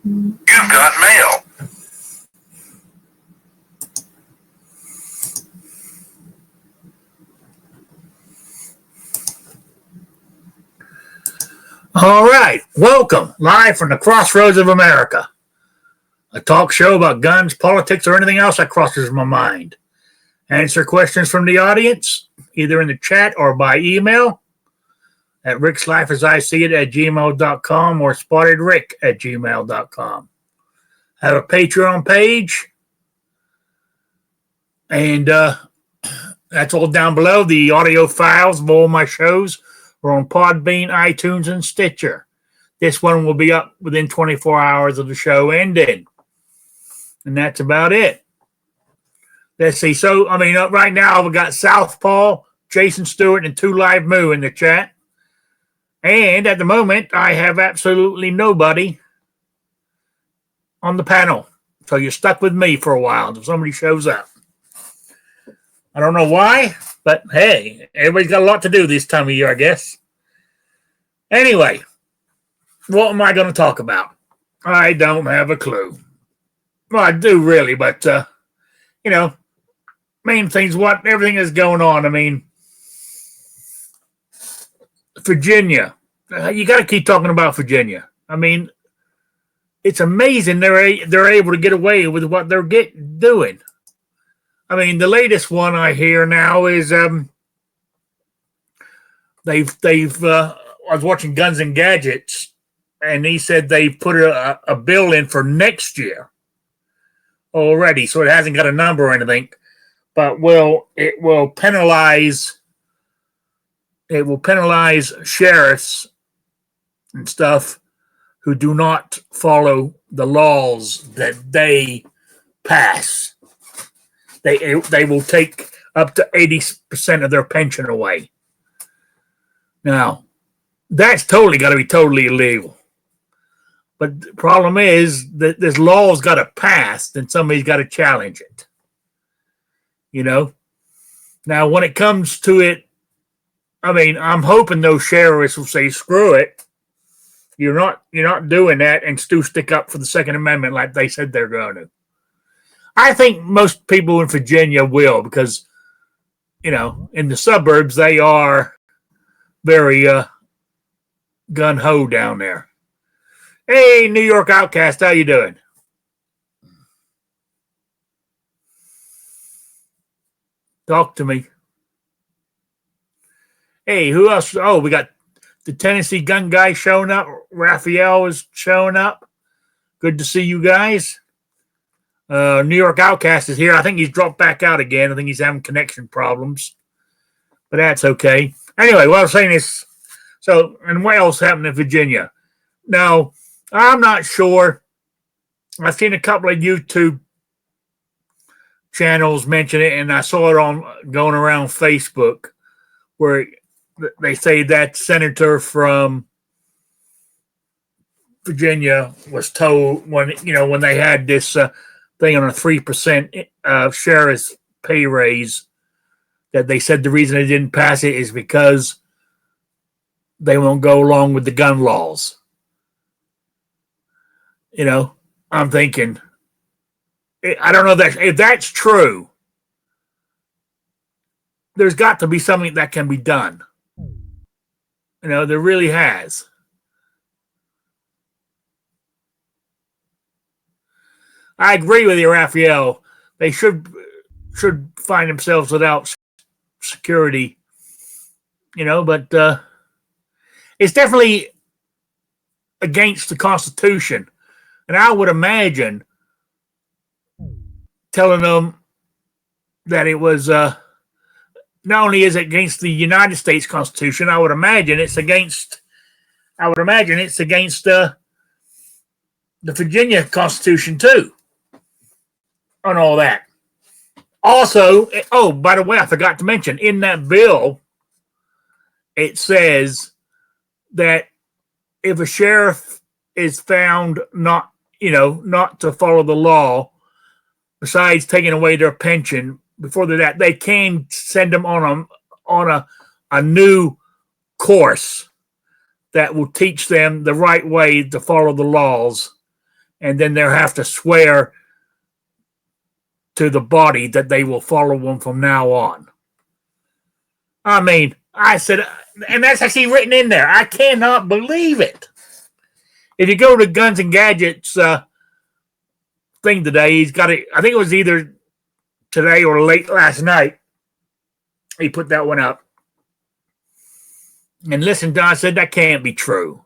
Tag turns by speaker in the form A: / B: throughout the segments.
A: You've got mail. All right, welcome, live from the crossroads of America. A talk show about guns, politics, or anything else that crosses my mind. Answer questions from the audience, either in the chat or by email at rickslifeasIseeit@gmail.com or spottedrick@gmail.com. I have a Patreon page, and that's all down below. The audio files of all my shows are on Podbean, iTunes, and Stitcher. This one will be up within 24 hours of the show ending. And that's about it. Let's see. So, right now we've got Southpaw, Jason Stewart, and 2 Live Moo in the chat. And at the moment, I have absolutely nobody on the panel. So you're stuck with me for a while until somebody shows up. I don't know why, but hey, everybody's got a lot to do this time of year, I guess. Anyway, what am I going to talk about? I don't have a clue. Well, I do really, but, main things, everything is going on. Virginia. You got to keep talking about Virginia. It's amazing they're able to get away with what they're doing. The latest one I hear now is I was watching Guns and Gadgets, and he said they put a bill in for next year already, so it hasn't got a number or anything, but it will penalize sheriffs and stuff who do not follow the laws that they pass. They will take up to 80% of their pension away. Now, that's totally got to be totally illegal. But the problem is that this law's got to pass, and somebody's got to challenge it. Now, when it comes to it, I'm hoping those sheriffs will say, screw it. You're not doing that, and stick up for the Second Amendment like they said they're going to. I think most people in Virginia will, because, in the suburbs, they are very gun-ho down there. Hey, New York Outcast, how you doing? Talk to me. Hey, who else? Oh, we got the Tennessee gun guy showing up. Raphael is showing up. Good to see you guys. New York Outcast is here. I think he's dropped back out again. I think he's having connection problems. But that's okay. Anyway, what I was saying is, and what else happened in Virginia? Now, I'm not sure. I've seen a couple of YouTube channels mention it, and I saw it going around Facebook, where they say that senator from Virginia was told when they had this thing on a 3% sheriff's pay raise, that they said the reason they didn't pass it is because they won't go along with the gun laws. I'm thinking, I don't know if that's true. There's got to be something that can be done. There really has. I agree with you, Raphael. They should find themselves without security, but it's definitely against the Constitution. And I would imagine telling them that it was not only is it against the United States Constitution, I would imagine it's against the Virginia Constitution too, on all that. Also, by the way, I forgot to mention, in that bill, it says that if a sheriff is found not to follow the law, besides taking away their pension, before that, they can send them on a new course that will teach them the right way to follow the laws and then they'll have to swear to the body that they will follow them from now on. I mean, I said, and that's actually written in there. I cannot believe it. If you go to Guns and Gadgets thing today, he's got it. I think it was either today or late last night. He put that one up. And listen, Don said that can't be true.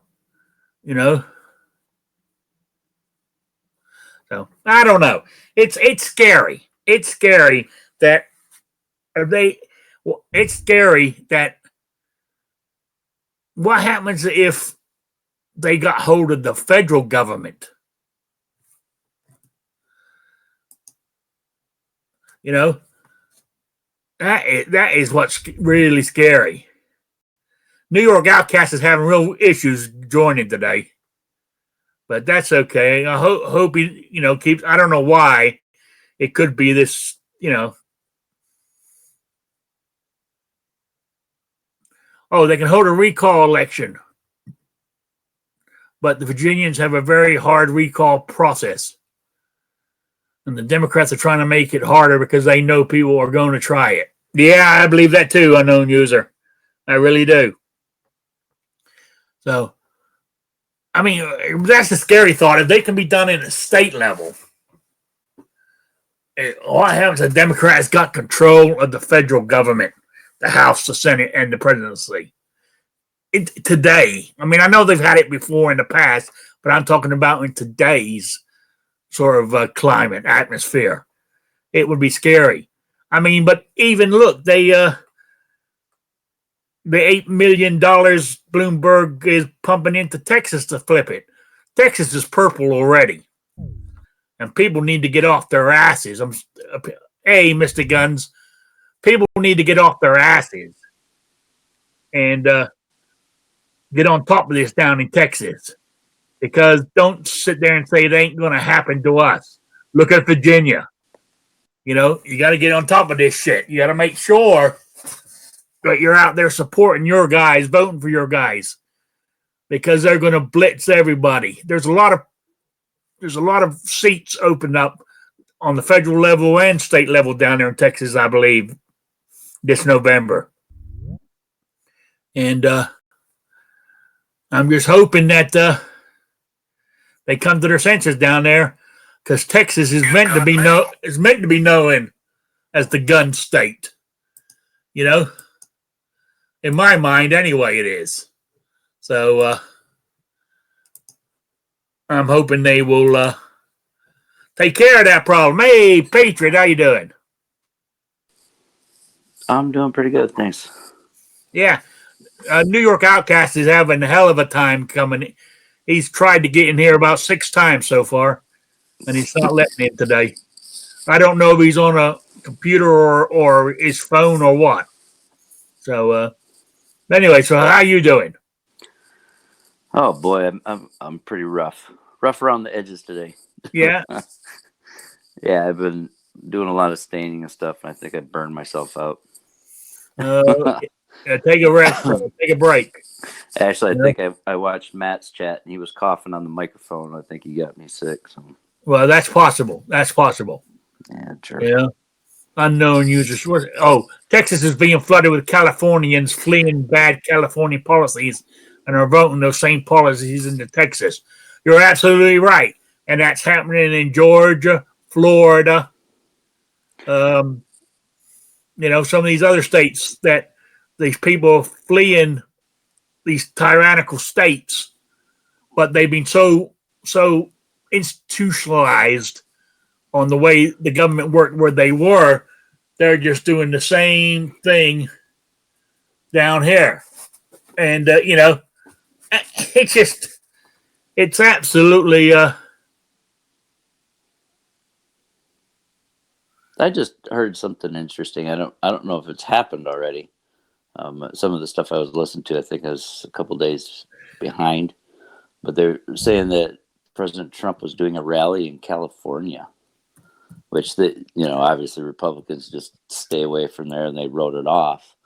A: You know? So I don't know. It's scary. It's scary that it's scary that what happens if they got hold of the federal government? You know, that is what's really scary. New York Outcast is having real issues joining today, but that's okay. I hope he, keeps. I don't know why. It could be this, Oh, they can hold a recall election, but the Virginians have a very hard recall process. And the Democrats are trying to make it harder because they know people are going to try it. Yeah, I believe that too, unknown user. I really do. So, I mean, that's the scary thought. If they can be done in a state level, what happens? The Democrats got control of the federal government, the House, the Senate, and the presidency. Today, I mean, I know they've had it before in the past, but I'm talking about in today's sort of climate, atmosphere. It would be scary. I mean, but even look, the $8 million Bloomberg is pumping into Texas to flip it. Texas is purple already. And people need to get off their asses. Hey, Mr. Guns, people need to get off their asses and get on top of this down in Texas. Because don't sit there and say it ain't going to happen to us. Look at Virginia. You got to get on top of this shit. You got to make sure that you're out there supporting your guys, voting for your guys, because they're going to blitz everybody. There's a lot of seats opened up on the federal level and state level down there in Texas, I believe, this November. And I'm just hoping that they come to their senses down there, because Texas is meant to be known as the gun state. In my mind, anyway, it is. So I'm hoping they will take care of that problem. Hey, Patriot, how you doing?
B: I'm doing pretty good, thanks.
A: Yeah, New York Outcast is having a hell of a time coming. He's tried to get in here about 6 times so far, and he's not letting in today. I don't know if he's on a computer or his phone or what. So anyway, so how you doing?
B: Oh boy, I'm pretty rough around the edges today.
A: Yeah.
B: Yeah, I've been doing a lot of staining and stuff, and I think I burned myself out.
A: Take a rest. Take a break.
B: Actually, I think I watched Matt's chat, and he was coughing on the microphone. I think he got me sick. So.
A: Well, that's possible.
B: Yeah, sure.
A: Yeah. Unknown users. Oh, Texas is being flooded with Californians fleeing bad California policies and are voting those same policies into Texas. You're absolutely right. And that's happening in Georgia, Florida, some of these other states that these people are fleeing these tyrannical states, but they've been so institutionalized on the way the government worked where they were, they're just doing the same thing down here. And, it's absolutely...
B: I just heard something interesting. I don't know if it's happened already. Some of the stuff I was listening to, I think I was a couple days behind, but they're saying that President Trump was doing a rally in California, which obviously Republicans just stay away from there, and they wrote it off.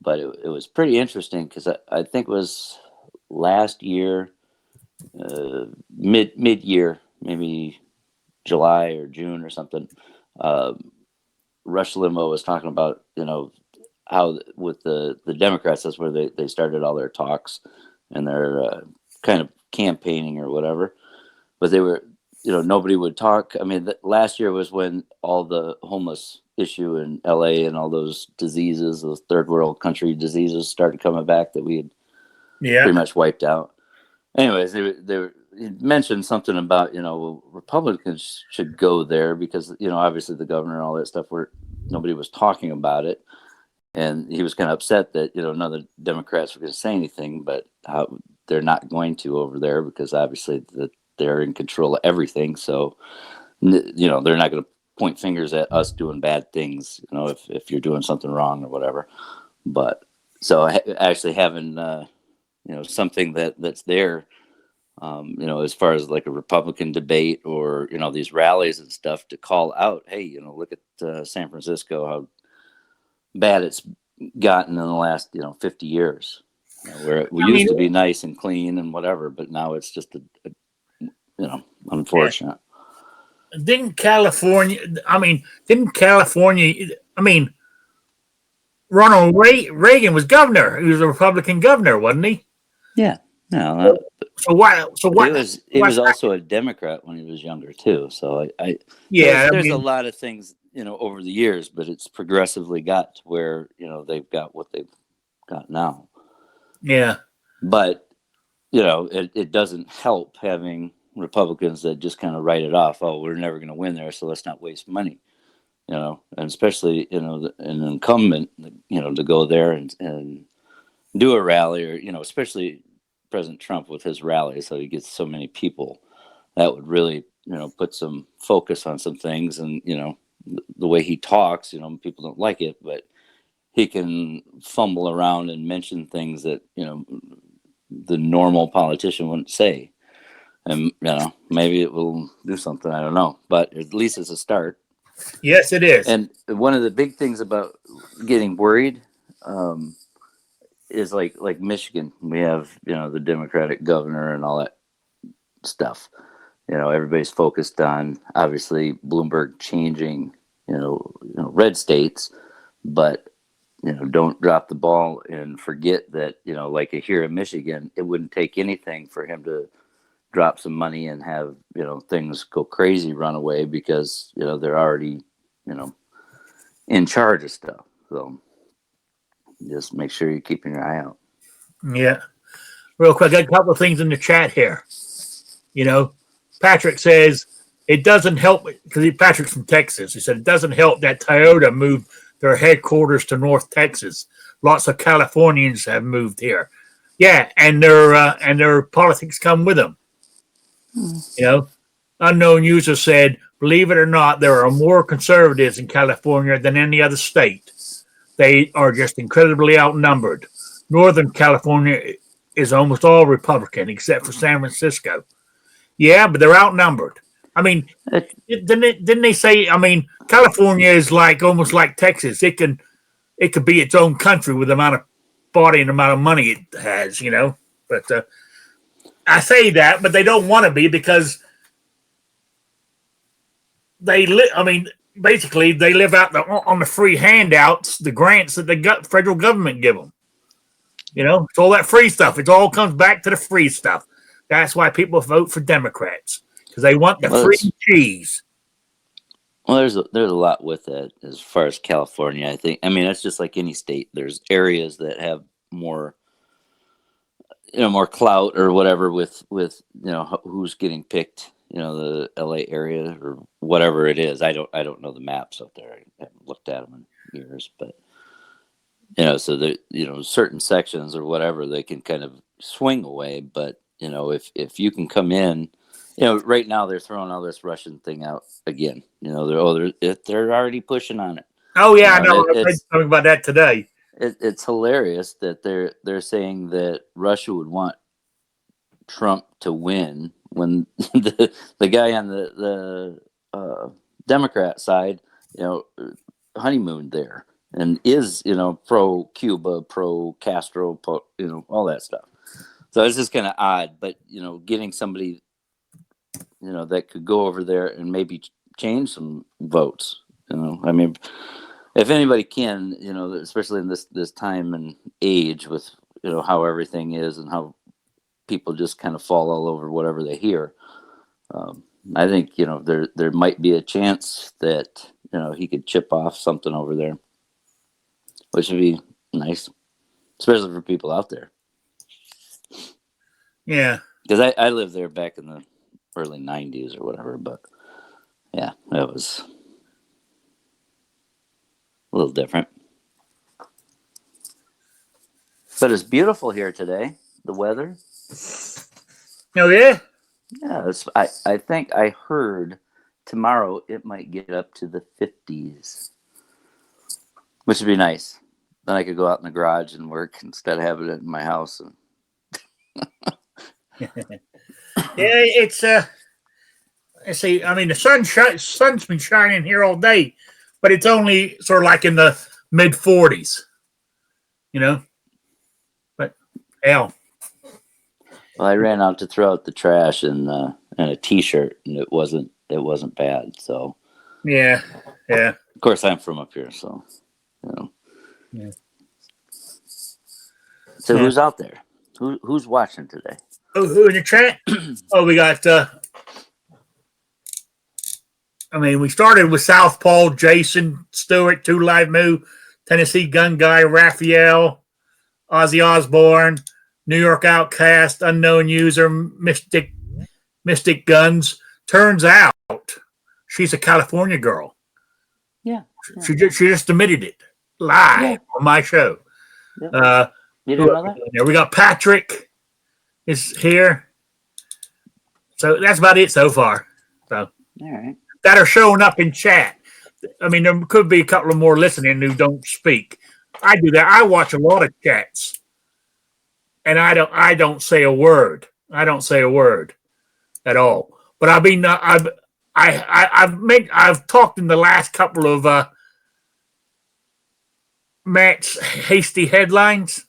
B: But it was pretty interesting because I think it was last year, mid-year, maybe July or June or something, Rush Limbaugh was talking about, how with the Democrats, that's where they started all their talks and their kind of campaigning or whatever. But they were, nobody would talk. I mean, last year was when all the homeless issue in LA and all those diseases, those third world country diseases started coming back that we had pretty much wiped out. Anyways, they mentioned something about, Republicans should go there because, obviously the governor and all that stuff nobody was talking about it. And he was kind of upset that, none of the Democrats were going to say anything, but they're not going to over there because obviously they're in control of everything. So, they're not going to point fingers at us doing bad things, if you're doing something wrong or whatever. But so actually having, something that's there, as far as like a Republican debate or, these rallies and stuff to call out, hey, look at San Francisco, how bad it's gotten in the last 50 years, where we used to be nice and clean and whatever, but now it's just unfortunate.
A: Didn't California, Ronald Reagan was governor. He was a Republican governor, wasn't he?
B: Yeah. No.
A: So why?
B: He was also a Democrat when he was younger too. So there's a lot of things, over the years, but it's progressively got to where, they've got what they've got now.
A: Yeah.
B: But, it doesn't help having Republicans that just kind of write it off. Oh, we're never going to win there, so let's not waste money. And especially, an incumbent, to go there and do a rally or, especially President Trump with his rallies, so he gets so many people, that would really, put some focus on some things. And, the way he talks, people don't like it, but he can fumble around and mention things that, the normal politician wouldn't say. And, maybe it will do something. I don't know, but at least it's a start.
A: Yes, it is.
B: And one of the big things about getting worried, is like Michigan. We have, the Democratic governor and all that stuff. Everybody's focused on obviously Bloomberg changing, red states, but don't drop the ball and forget that, like here in Michigan, it wouldn't take anything for him to drop some money and have, things go crazy, run away, because, they're already, in charge of stuff. So just make sure you're keeping your eye out.
A: Yeah. Real quick, I got a couple of things in the chat here. Patrick says it doesn't help because Patrick's from Texas. He said it doesn't help that Toyota moved their headquarters to North Texas. Lots of Californians have moved here. Yeah, and their politics come with them. Unknown user said, believe it or not, there are more conservatives in California than any other state. They are just incredibly outnumbered. Northern California is almost all Republican except for San Francisco. Yeah, but they're outnumbered. I mean, didn't they say? I mean, California is almost like Texas. It could be its own country with the amount of body and the amount of money it has. But I say that, but they don't want to be because basically they live out on the free handouts, the grants that the federal government give them. It's all that free stuff. It all comes back to the free stuff. That's why people vote for Democrats, because they want the free cheese.
B: Well, there's a lot with that as far as California. I think. I mean, it's just like any state. There's areas that have more, more clout or whatever with who's getting picked. The LA area or whatever it is. I don't know the maps up there. I haven't looked at them in years, but so the certain sections or whatever they can kind of swing away, but. If you can come in, right now they're throwing all this Russian thing out again. They're already pushing on it.
A: Oh yeah, I know. I read something about that today.
B: It's hilarious that they're saying that Russia would want Trump to win when the guy on the Democrat side, honeymooned there and is pro Cuba, pro Castro, all that stuff. So it's just kind of odd, but getting somebody that could go over there and maybe change some votes. I mean, if anybody can, especially in this time and age with how everything is and how people just kind of fall all over whatever they hear. I think there might be a chance that he could chip off something over there, which would be nice, especially for people out there.
A: Yeah,
B: because I lived there back in the early '90s or whatever, but yeah, it was a little different. But it's beautiful here today. The weather.
A: Oh yeah.
B: Yeah, I think I heard tomorrow it might get up to the 50s, which would be nice. Then I could go out in the garage and work instead of having it in my house.
A: Yeah, it's I see. I mean, the sun's been shining here all day, but it's only sort of like in the mid 40s. But hell.
B: Well, I ran out to throw out the trash in a t-shirt, and it wasn't bad. So
A: Yeah.
B: Of course, I'm from up here, so
A: Yeah.
B: So who's out there? Who's watching today?
A: Who in the chat? Oh, we got. We started with Southpaw, Jason Stewart, Two Live Moo, Tennessee Gun Guy, Raphael, Ozzy Osbourne, New York Outcast, Unknown User, Mystic Guns. Turns out she's a California girl.
B: Yeah.
A: She just admitted it live on my show.
B: Yeah. You didn't know that?
A: We got Patrick is here. So that's about it so far. So
B: all right.
A: That are showing up in chat. I mean, there could be a couple of more listening who don't speak. I do that. I watch a lot of chats, and I don't say a word. I don't say a word at all. But I mean, I've talked in the last couple of Matt's hasty headlines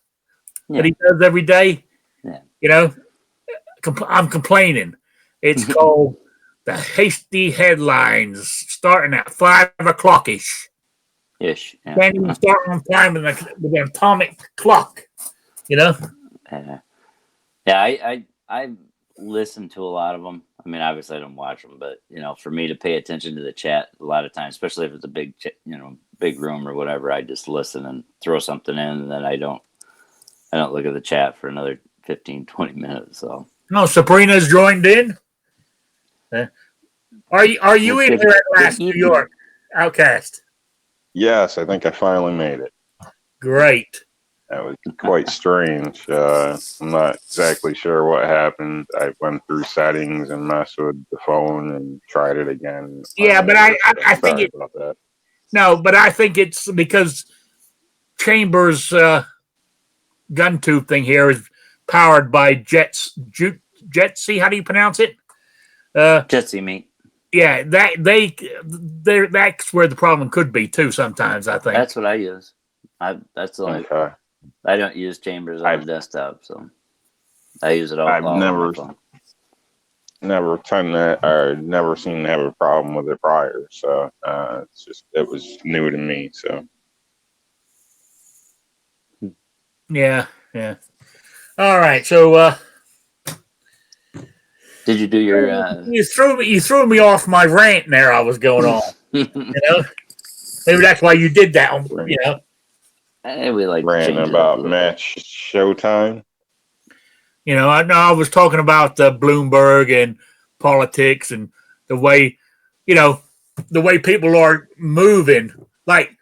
A: that he does every day.
B: Yeah.
A: I'm complaining. It's called the hasty headlines, starting at 5 o'clock ish.
B: Yeah.
A: Can't even start on time with the atomic clock.
B: Yeah, I listen to a lot of them. I mean, obviously I don't watch them, but for me to pay attention to the chat a lot of times, especially if it's a big big room or whatever, I just listen and throw something in, and then I don't look at the chat for another 15, 20 minutes. So
A: no, Sabrina's joined in. Are you in here at last, New York Outcast?
C: Yes, I think I finally made it.
A: Great.
C: That was quite strange. I'm not exactly sure what happened. I went through settings and messed with the phone and tried it again.
A: Yeah, but I think
C: about that.
A: No, but I think it's because Chambers' gun tube thing here is powered by Jetsy. How do you pronounce it?
B: Jetsy, mate.
A: Yeah, that's where the problem could be too. Sometimes I think
B: that's what I use. That's the only.
C: Okay.
B: I don't use Chambers on the desktop, so I use it all.
C: I've never seen to have a problem with it prior, so it was new to me. So
A: yeah. All right, so
B: did you do your?
A: You threw me off my rant there. I was going on. Maybe that's why you did that one.
B: Hey, we like
C: ranting about match Showtime.
A: I was talking about Bloomberg and politics and the way people are moving. Like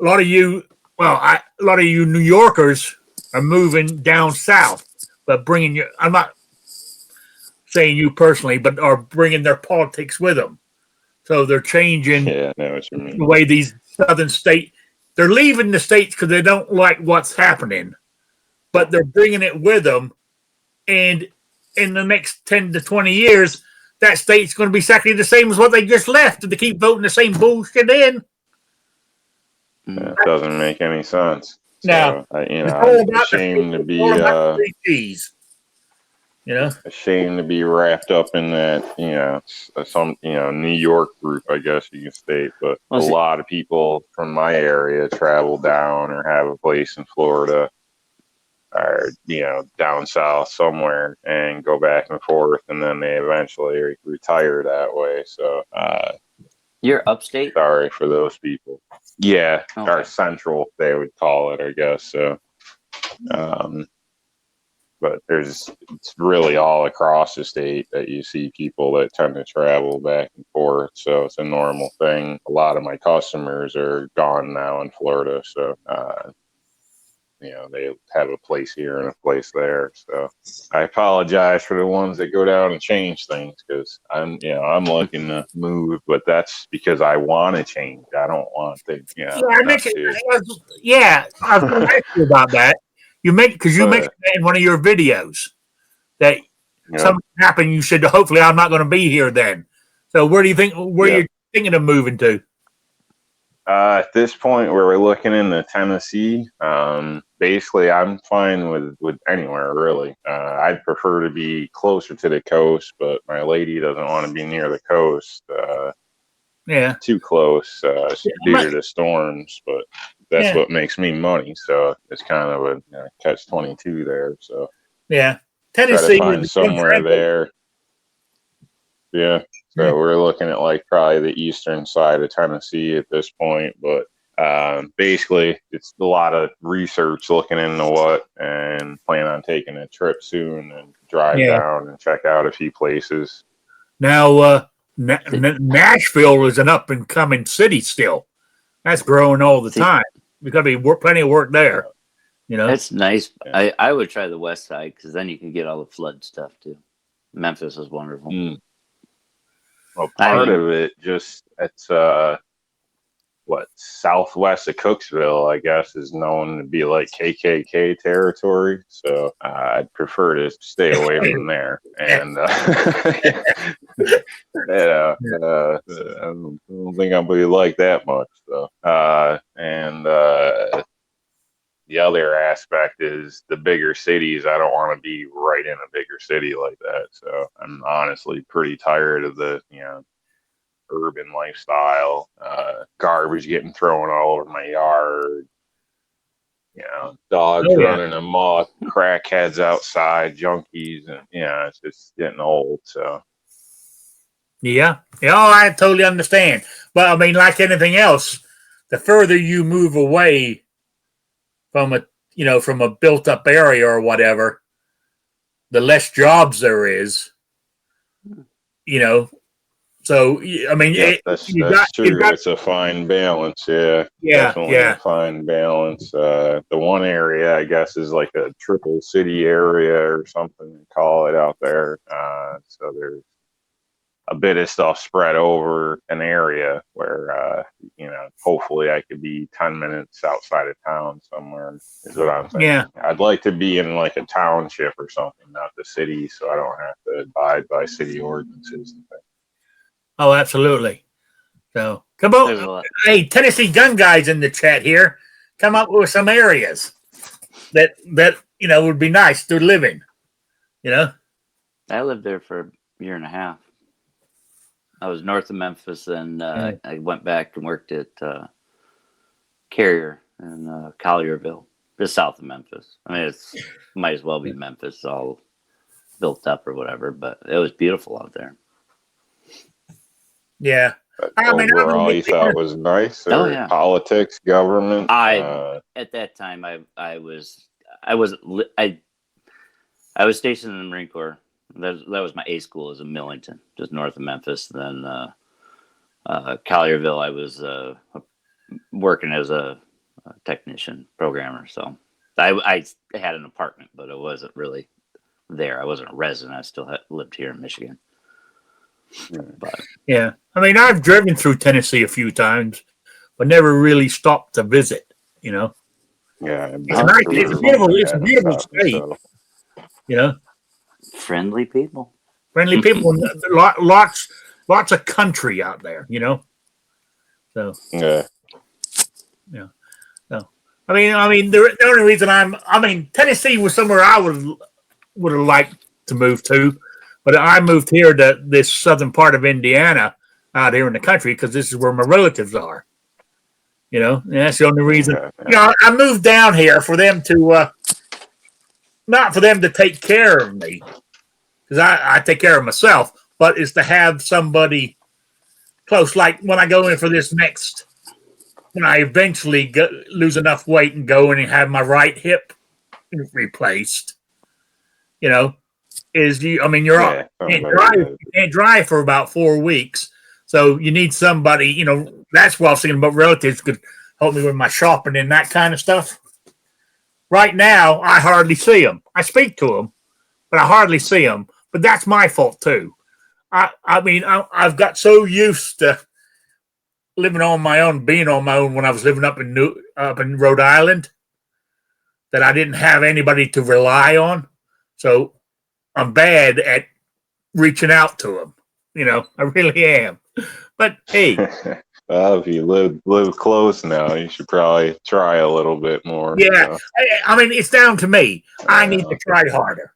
A: a lot of you New Yorkers are moving down south, but I'm not saying you personally, but are bringing their politics with them. So they're changing
C: I know what you mean.
A: the way these southern states. They're leaving the states because they don't like what's happening, but they're bringing it with them. And in the next 10 to 20 years, that state's going to be exactly the same as what they just left. And they keep voting the same bullshit in.
C: It doesn't make any sense.
A: No.
C: I'm ashamed to be.
A: You know,
C: a shame to be wrapped up in that, some, New York group, I guess you can state. But a lot of people from my area travel down or have a place in Florida or, down south somewhere and go back and forth. And then they eventually retire that way. So,
B: you're upstate?
C: sorry for those people. Yeah.
B: Okay.
C: Or central, they would call it, I guess. So, but it's really all across the state that you see people that tend to travel back and forth. So it's a normal thing. A lot of my customers are gone now in Florida. So, they have a place here and a place there. So I apologize for the ones that go down and change things because I'm looking to move, but that's because I want to change. I don't want to,
A: I was going to ask you about that. You mentioned that in one of your videos that something happened. You said, hopefully I'm not going to be here then. So where do you think, you're thinking of moving to?
C: At this point where we're looking into Tennessee, basically I'm fine with anywhere really. I'd prefer to be closer to the coast, but my lady doesn't want to be near the coast. Too close due to the storms, but that's what makes me money. So it's kind of a catch-22 there. So
A: Tennessee,
C: try to find somewhere there. Yeah. So we're looking at like probably the eastern side of Tennessee at this point, but basically it's a lot of research looking into what and plan on taking a trip soon and drive down and check out a few places.
A: Now, Nashville is an up and coming city still. That's growing all the time. There's got to be plenty of work there.
B: That's nice. Yeah. I would try the west side because then you can get all the flood stuff too. Memphis is wonderful.
C: Well, part of it it's southwest of Cooksville, I guess, is known to be like KKK territory. So I'd prefer to stay away from there. And I don't think I'll be like that much. So the other aspect is the bigger cities. I don't want to be right in a bigger city like that. So I'm honestly pretty tired of the, urban lifestyle, garbage getting thrown all over my yard, dogs running amok, crackheads outside, junkies, and it's just getting old. So
A: I totally understand. But I mean, like anything else, the further you move away from a built up area or whatever, the less jobs there is. So I mean,
C: that's true. It's a fine balance. Definitely a fine balance. The one area I guess is like a triple city area or something they call it out there. So there's a bit of stuff spread over an area where hopefully I could be 10 minutes outside of town somewhere is what I'm thinking. I'd like to be in like a township or something, not the city, so I don't have to abide by city ordinances and things.
A: Oh, absolutely. So come on. Hey, Tennessee gun guys in the chat here. Come up with some areas that would be nice to live in.
B: I lived there for a year and a half. I was north of Memphis, and I went back and worked at Carrier in Collierville, just south of Memphis. I mean, it might as well be Memphis, all built up or whatever, but it was beautiful out there.
A: Yeah.
C: Overall, you thought was nice? Or politics, government?
B: At that time, I was stationed in the Marine Corps. That was my A school, is in Millington, just north of Memphis. Then Collierville, I was working as a technician programmer. So I had an apartment, but it wasn't really there. I wasn't a resident. I still lived here in Michigan. But
A: I mean, I've driven through Tennessee a few times, but never really stopped to visit. It's nice. It's a beautiful state.
B: Friendly people.
A: Lots of country out there. So So I mean, the only reason Tennessee was somewhere I would have liked to move to. But I moved here to this southern part of Indiana out here in the country because this is where my relatives are. And that's the only reason. I moved down here for them to, not for them to take care of me, because I take care of myself, but it's to have somebody close. Like when I go in for this when I eventually lose enough weight and go in and have my right hip replaced, you're you can't drive for about 4 weeks. So you need somebody, that's what I was thinking about relatives could help me with my shopping and that kind of stuff. Right now, I hardly see them. I speak to them, but I hardly see them. But that's my fault too. I've got so used to living on my own, being on my own when I was living up in Rhode Island, that I didn't have anybody to rely on. So I'm bad at reaching out to them. I really am. But hey,
C: well, if you live close now, you should probably try a little bit more.
A: Yeah, it's down to me. I need to try harder.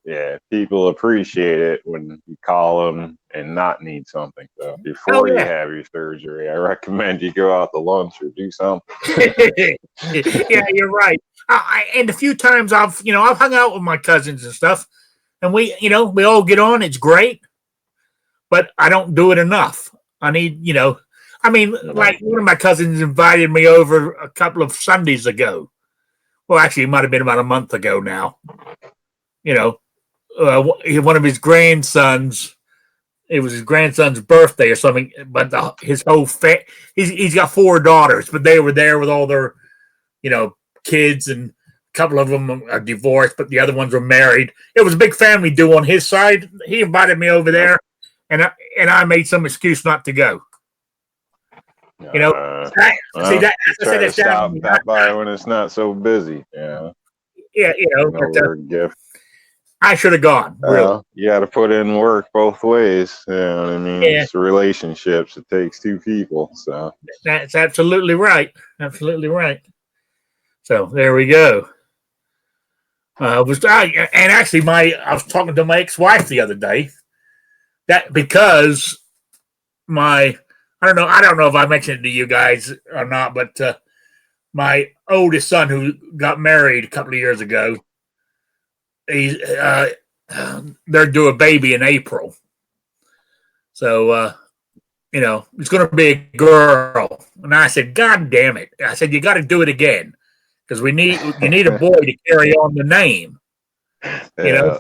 C: Yeah, people appreciate it when you call them and not need something. So before you have your surgery, I recommend you go out to lunch or do something.
A: Yeah, you're right. And a few times I've hung out with my cousins and stuff, and we all get on. It's great, but I don't do it enough. I need, like one of my cousins invited me over a couple of Sundays ago. Well, actually, it might have been about a month ago now. One of his grandsons, it was his grandson's birthday or something, but his whole he's got 4 daughters, but they were there with all their, kids, and a couple of them are divorced, but the other ones were married. It was a big family do on his side. He invited me over there, and I made some excuse not to go.
C: Stop by when it's not so busy. Yeah.
A: Yeah,
C: gift.
A: I should have gone. Really.
C: You got to put in work both ways. You know what I mean? Yeah. It's relationships. It takes 2 people. So
A: that's absolutely right. Absolutely right. So there we go. I was talking to my ex-wife the other day. That because I don't know if I mentioned it to you guys or not, but my oldest son, who got married a couple of years ago, they're due a baby in April. So, it's going to be a girl. And I said, God damn it. I said, you got to do it again, because you need a boy to carry on the name.
C: Yeah.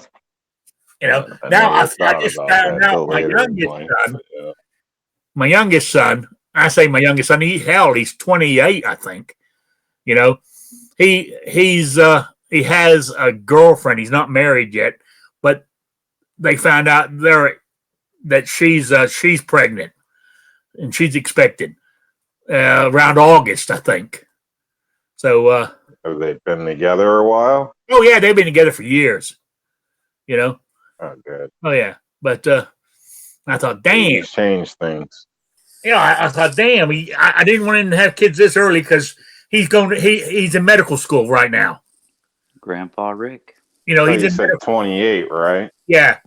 A: Now I just found out my youngest son, I say my youngest son, he's 28, I think. He has a girlfriend. He's not married yet, but they found out that she's pregnant and she's expected around August, I think. So
C: have they been together a while?
A: Oh yeah, they've been together for years.
C: Oh, good.
A: Oh yeah, but I thought, damn,
C: he's changed things.
A: I thought, damn, I didn't want him to have kids this early because he's in medical school right now.
B: Grandpa Rick.
C: He's in 28, right?
A: Yeah.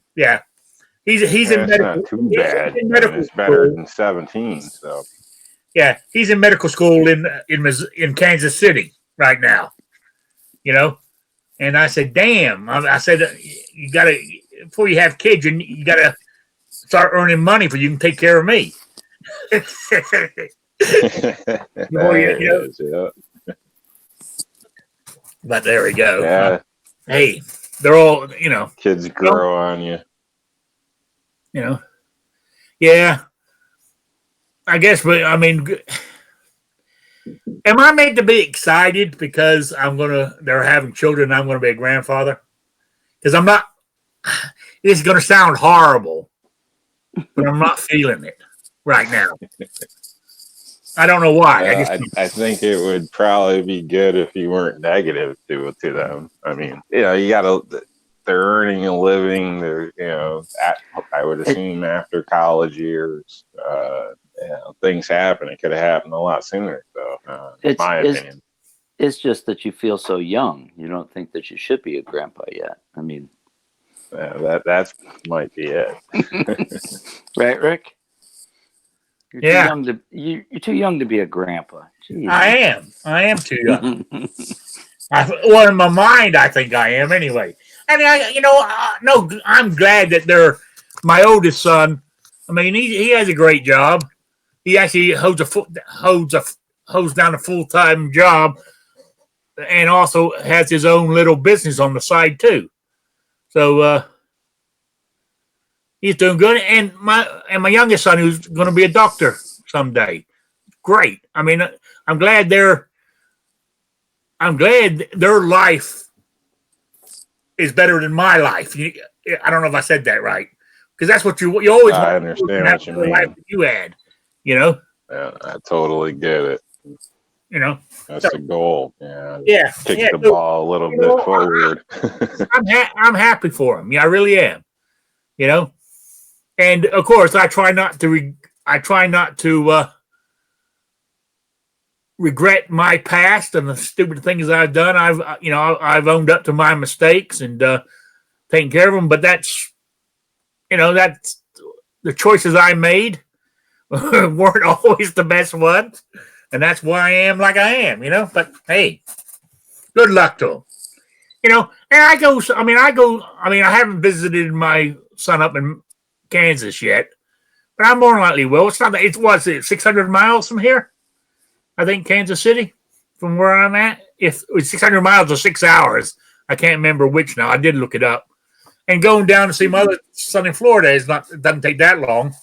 A: He's in medical.
C: Not too bad. It's better than 17. So.
A: Yeah, he's in medical school in Kansas City right now. And I said, damn. I said, you got to, before you have kids, you got to start earning money so you can take care of me. But there we go.
C: Yeah.
A: Hey, they're all,
C: kids grow on you.
A: Yeah. I guess, but am I made to be excited because they're having children and I'm going to be a grandfather? Because I'm not, it's going to sound horrible, but I'm not feeling it right now. I don't know why.
C: I think it would probably be good if you weren't negative to them. You got to, they're earning a living. They're, I would assume after college years, things happen. It could have happened a lot sooner. So, in my opinion,
B: it's just that you feel so young. You don't think that you should be a grandpa yet.
C: That might be it.
B: Right, Rick? You're
A: Yeah.
B: you're too young to be a grandpa. Jeez.
A: I am too young. Well, in my mind, I think I am anyway. I mean, no, I'm glad that they're my oldest son. I mean, he has a great job. He actually holds down a full-time job, and also has his own little business on the side too. So he's doing good. And my youngest son, who's going to be a doctor someday, great. I mean, I'm glad their life is better than my life. I don't know if I said that right, because that's what you always.
C: I understand what you mean.
A: Life you had, Yeah,
C: I totally get it. That's the goal.
A: Yeah.
C: Kick the ball a little bit forward.
A: I'm happy for him. Yeah, I really am. And of course, I try not to regret my past and the stupid things I've done. I've owned up to my mistakes and taken care of them. But that's the choices I made weren't always the best ones, and that's why I am like I am. But hey, good luck to them. And I go. I haven't visited my son up in Kansas yet, but I more than likely will. It's not. It was 600 miles from here. I think Kansas City, from where I'm at. If it's 600 miles or 6 hours, I can't remember which now. I did look it up. And going down to see my other son in Florida it doesn't take that long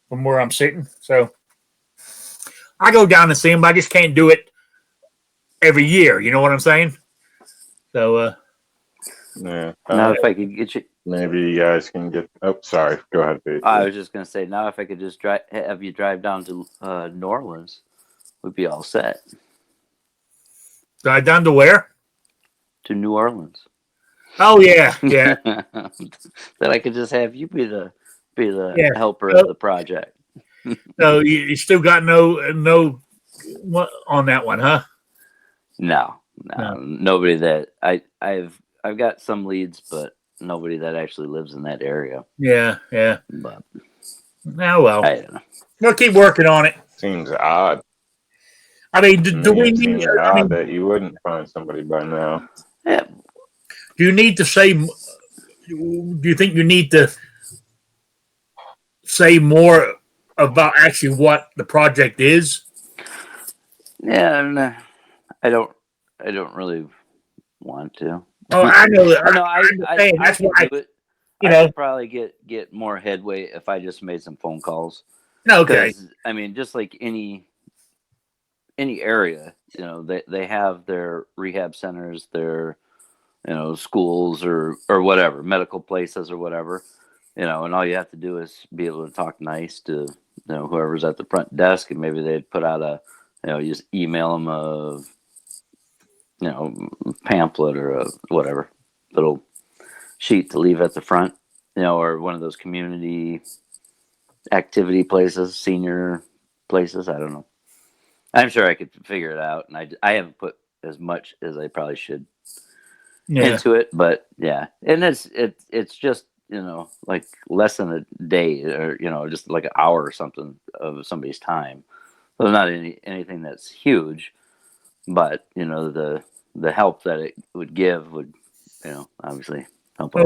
A: from where I'm sitting. So I go down and see him, but I just can't do it every year. You know what I'm saying? So
C: yeah.
B: Now, if I could get you,
C: maybe you guys can get. Oh, sorry. Go ahead, Pete.
B: I was just gonna say, now if I could just have you drive down to New Orleans, we'd be all set.
A: drive down to where?
B: To New Orleans.
A: Oh yeah.
B: That I could just have you be the helper of the project.
A: So you still got no what on that one, huh?
B: No. Nobody that I've got some leads, but nobody that actually lives in that area.
A: Yeah.
B: But
A: Well,
B: I don't know.
A: We'll keep working on it.
C: Seems odd.
A: I mean, do we need?
C: Seems odd that you wouldn't find somebody by now.
B: Yeah.
A: Do you need to say? Do you think you need to say more about actually what the project is?
B: Yeah, and I don't really want to.
A: Oh, I know that.
B: I
A: That's why
B: I could probably get more headway if I just made some phone calls.
A: Okay.
B: I mean, just like any area, they have their rehab centers, their schools or whatever, medical places or whatever, and all you have to do is be able to talk nice to whoever's at the front desk, and maybe they'd put out you just email them a pamphlet or a whatever little sheet to leave at the front, or one of those community activity places, senior places. I don't know. I'm sure I could figure it out, and I haven't put as much as I probably should into it, but yeah, and it's just like less than a day, or just like an hour or something of somebody's time. So not anything that's huge, but the help that it would give would obviously help a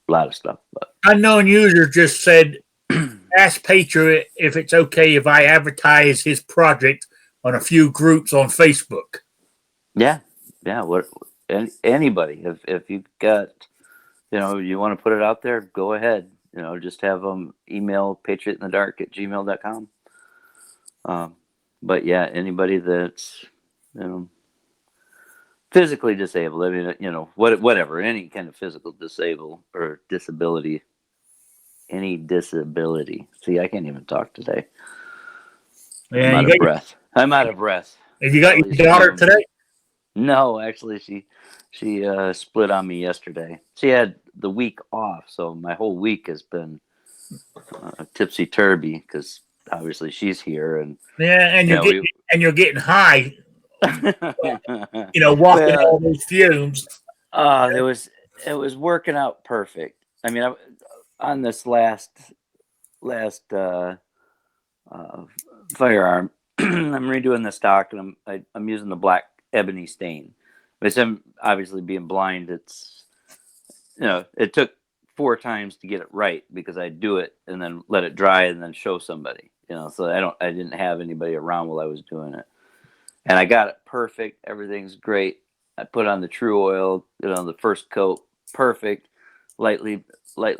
B: lot of stuff. But
A: Unknown user just said, ask Patriot if it's okay if I advertise his project on a few groups on Facebook.
B: Yeah. What anybody, if you got, you want to put it out there, go ahead. Just have them email patriotinthedark@gmail.com. But yeah, anybody that's physically disabled. I mean, whatever, any kind of physical disability. Any disability. See, I can't even talk today.
A: Yeah,
B: I'm out of breath.
A: Have you got your daughter today?
B: No, actually, she split on me yesterday. She had the week off, so my whole week has been tipsy turvy because obviously she's here, and
A: and you're getting high. Walking all those fumes.
B: It was working out perfect. I mean, on this last firearm, I'm redoing the stock, and I'm using the black ebony stain. But I'm obviously being blind. It's, it took 4 times to get it right because I do it and then let it dry and then show somebody. So I didn't have anybody around while I was doing it, and I got it perfect. Everything's great. I put on the True Oil, the first coat, perfect. Lightly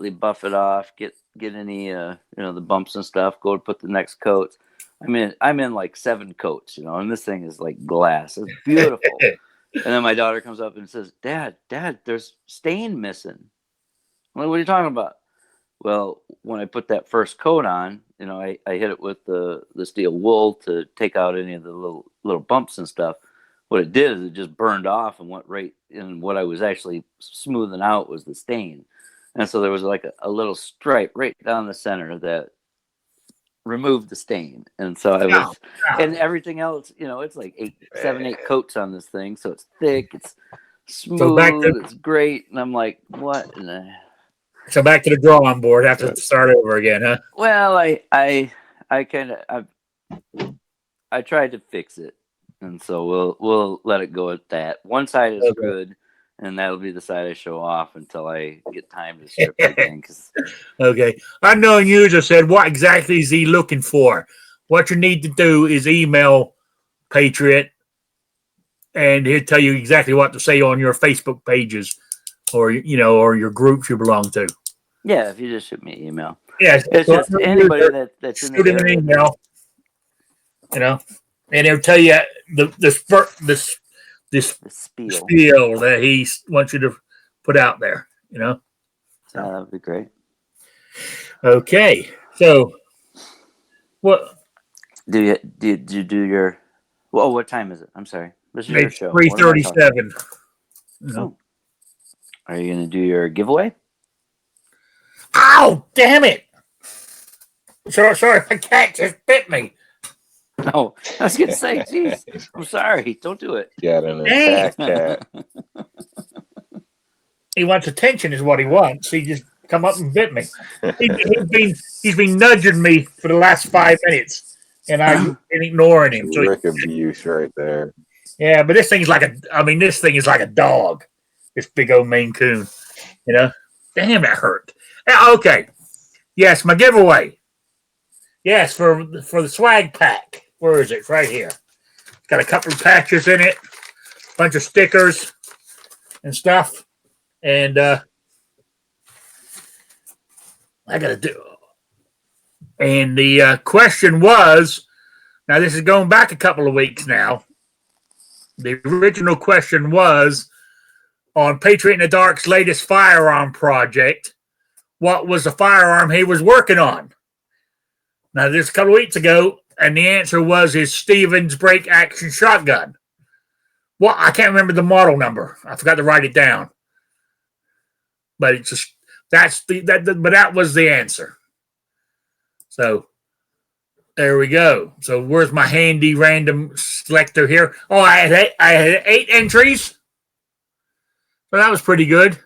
B: buff it off. Get any the bumps and stuff. Go to put the next coats. I'm in like 7 coats, and this thing is like glass. It's beautiful. And then my daughter comes up and says, Dad, there's stain missing. I'm like, what are you talking about? Well, when I put that first coat on, I hit it with the steel wool to take out any of the little bumps and stuff. What it did is it just burned off and went right in. What I was actually smoothing out was the stain. And so there was like a little stripe right down the center that removed the stain. And so I was, and everything else, it's like 7, 8 coats on this thing. So it's thick, it's smooth, it's great. And I'm like, what?
A: So back to the drawing board. Have to start over again, huh?
B: Well, I tried to fix it. And so we'll let it go at that. One side is good, and that'll be the side I show off until I get time to strip it again.
A: Okay. Unknown user said, what exactly is he looking for? What you need to do is email Patriot, and he'll tell you exactly what to say on your Facebook pages or your groups you belong to.
B: Yeah, if you just shoot me an email.
A: Yeah.
B: It's just anybody that's in the area.
A: Shoot him an email, and he'll tell you this spiel that he wants you to put out there, So
B: that'd be great.
A: Okay, so what
B: do you do your? Well, what time is it? I'm sorry. This is your show.
A: 3:37.
B: Oh. Are you gonna do your giveaway?
A: Ow! Damn it! Sorry, my cat just bit me.
B: Oh, I was gonna say, geez, I'm sorry. Don't do it.
C: Got an attack cat.
A: He wants attention, is what he wants. He just come up and bit me. He's been nudging me for the last 5 minutes, and I've been ignoring him. So
C: Rick abuse right there.
A: Yeah, but this thing is like a dog. This big old Maine Coon, Damn, that hurt. Okay, yes, my giveaway. Yes, for the swag pack. Where is it? It's right here. It's got a couple of patches in it, a bunch of stickers and stuff. And I got to do. And the question was, now this is going back a couple of weeks now. The original question was, on Patriot in the Dark's latest firearm project, what was the firearm he was working on? Now, this is a couple of weeks ago, and the answer was his Stevens break action shotgun. Well, I can't remember the model number. I forgot to write it down. But it's just but that was the answer. So there we go. So where's my handy random selector here? Oh, I had 8 entries. So that was pretty good.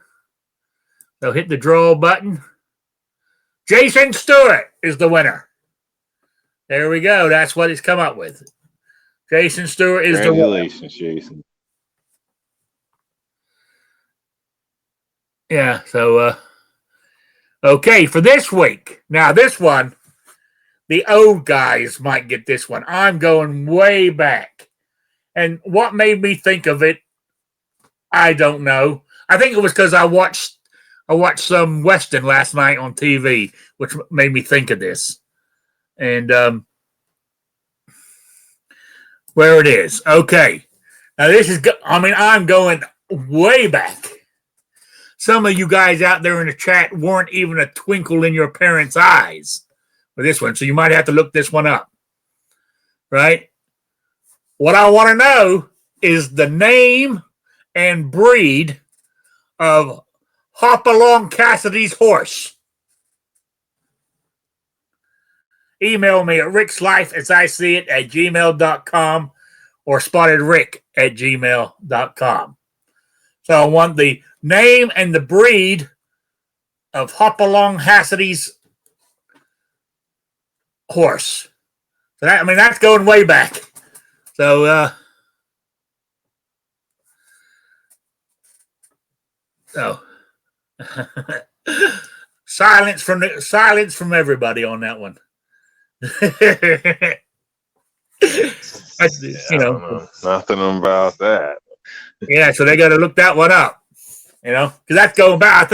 A: So hit the draw button. Jason Stewart is the winner. There we go. That's what it's come up with. Jason Stewart is the winner.
C: Congratulations, Jason.
A: Yeah, so okay, for this week. Now this one, the old guys might get this one. I'm going way back. And what made me think of it, I don't know. I think it was because I watched some Western last night on TV, which made me think of this. And where it is. Okay. Now this is, I'm going way back. Some of you guys out there in the chat weren't even a twinkle in your parents' eyes for this one, so you might have to look this one up. Right? What I want to know is the name and breed of Hopalong Cassidy's horse. Email me at rickslifeasiseeit@gmail.com or spottedrick@gmail.com. So I want the name and the breed of Hopalong Hassidy's horse. So that's going way back. So, silence from everybody on that one.
C: Nothing about that.
A: Yeah, so they got to look that one up, because that's going back. I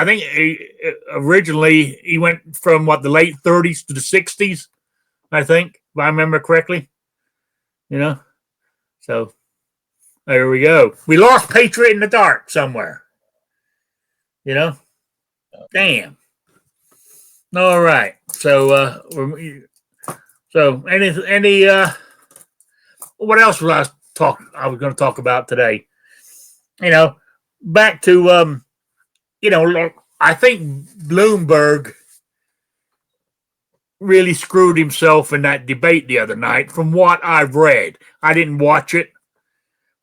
A: think originally he went from the late 30s to the 60s. I think, if I remember correctly. So there we go. We lost Patriot in the dark somewhere. Damn. All right. So any what else was I was going to talk about today? Back to I think Bloomberg really screwed himself in that debate the other night. From what I've read, I didn't watch it,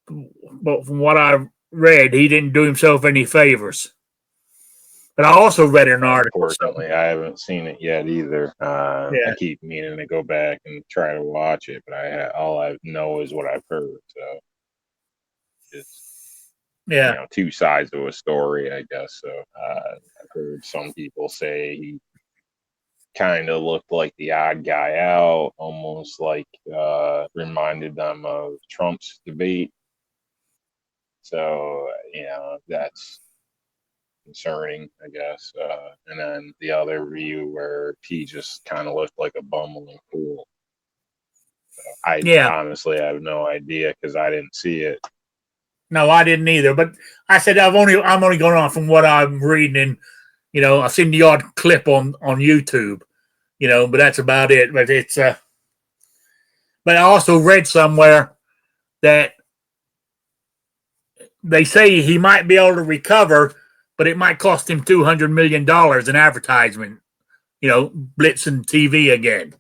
A: but from what I've read, he didn't do himself any favors. But I also read an article.
C: Unfortunately, I haven't seen it yet either. I keep meaning to go back and try to watch it, but all I know is what I've heard. So it's two sides of a story, I guess. So I've heard some people say he kind of looked like the odd guy out, almost like reminded them of Trump's debate. So that's concerning, I guess. And then the other view where he just kind of looked like a bumbling fool. So honestly, I have no idea because I didn't see it.
A: No, I didn't either. But I said I'm only going on from what I'm reading, and I've seen the odd clip on YouTube, but that's about it. But it's but I also read somewhere that they say he might be able to recover, but it might cost him $200 million in advertisement, blitzing TV again,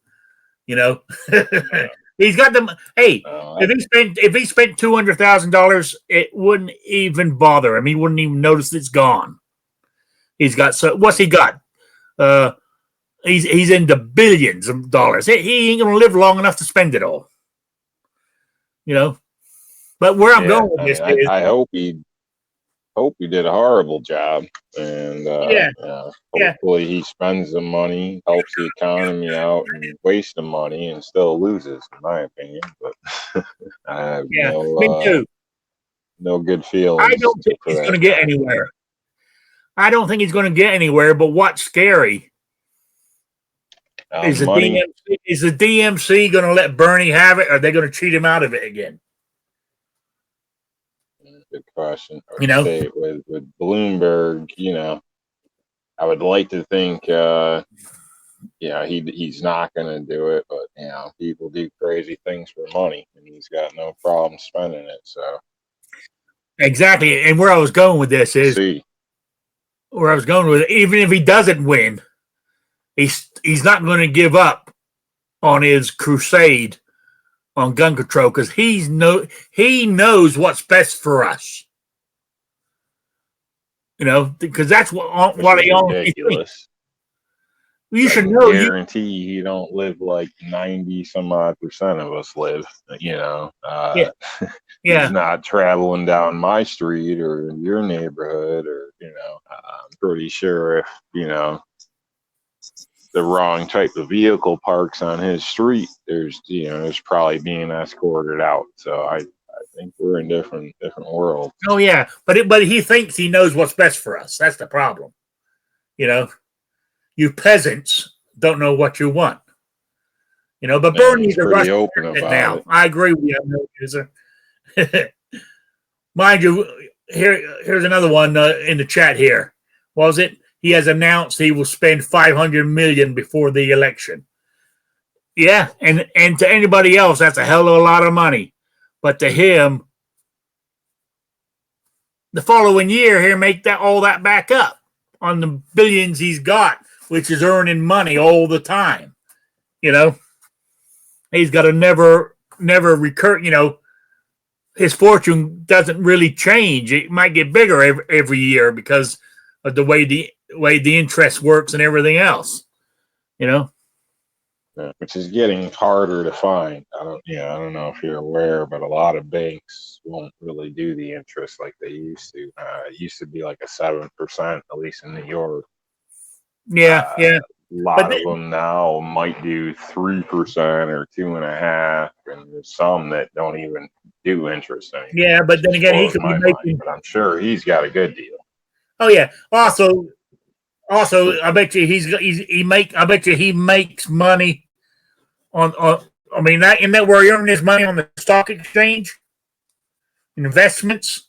A: He's got them. Hey, if he spent $200,000, it wouldn't even bother him. He wouldn't even notice it's gone. He's got what's he got? He's into billions of dollars. He ain't gonna live long enough to spend it all. But where I'm going with this is,
C: I hope he did a horrible job, and hopefully he spends the money, helps the economy out, and wastes the money and still loses, in my opinion. But I have
A: me too.
C: No good feelings.
A: I don't think he's going to get anywhere. But what's scary is the DMC going to let Bernie have it, or are they going to cheat him out of it again?
C: Good question. Say with Bloomberg, I would like to think, he's not going to do it, but people do crazy things for money, and he's got no problem spending it. So
A: exactly, and where I was going with this is, even if he doesn't win, he's not going to give up on his crusade on gun control, because he knows what's best for us. Because that's what he always thinks. You should know.
C: Guarantee he don't live like 90 some odd percent of us live. He's not traveling down my street or your neighborhood, or I'm pretty sure if the wrong type of vehicle parks on his street, there's probably being escorted out. So I think we're in different worlds.
A: Oh yeah, but he thinks he knows what's best for us. That's the problem. You peasants don't know what you want. But Bernie's
C: pretty open about
A: now.
C: it.
A: I agree with you. Mind you, here's another one in the chat here. What was it? He has announced he will spend $500 million before the election. Yeah, and to anybody else, that's a hell of a lot of money. But to him, the following year, he'll make all that back up on the billions he's got, which is earning money all the time. He's got to never recur. His fortune doesn't really change. It might get bigger every year because of the way the way the interest works and everything else.
C: Yeah, which is getting harder to find. I don't know if you're aware, but a lot of banks won't really do the interest like they used to. It used to be like a 7%, at least in New York.
A: Yeah.
C: A lot of them now might do 3% or 2.5%, and there's some that don't even do interest anymore.
A: Yeah, but then again, he could be making.
C: But I'm sure he's got a good deal.
A: Oh yeah. Also, I bet you I bet you he makes money on. I mean, isn't that where he earned his money, on the stock investments?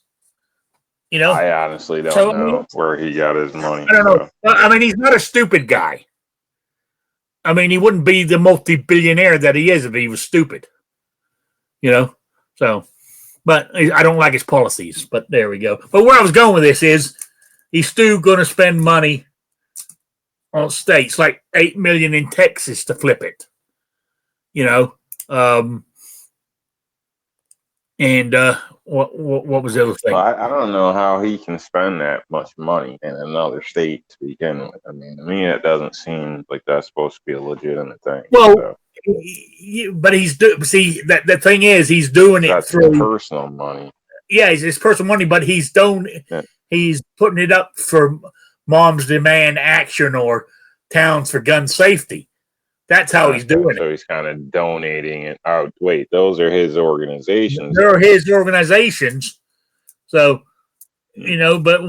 C: I honestly don't know where he got his money.
A: I don't know. I mean, he's not a stupid guy. I mean, he wouldn't be the multi-billionaire that he is if he was stupid. So, but I don't like his policies. But there we go. But where I was going with this is, he's still going to spend money on states, like $8 million in Texas to flip it. And what was the other thing?
C: Well, I don't know how he can spend that much money in another state to begin with. I mean, to me, it doesn't seem like that's supposed to be a legitimate thing.
A: Well, but the thing is, he's doing it through
C: personal money.
A: Yeah, it's his personal money, but he's putting it up for Moms Demand Action or Towns for Gun Safety. That's how he's doing it.
C: So he's kind of donating it. Oh, wait, those are his organizations.
A: They're his organizations. So, but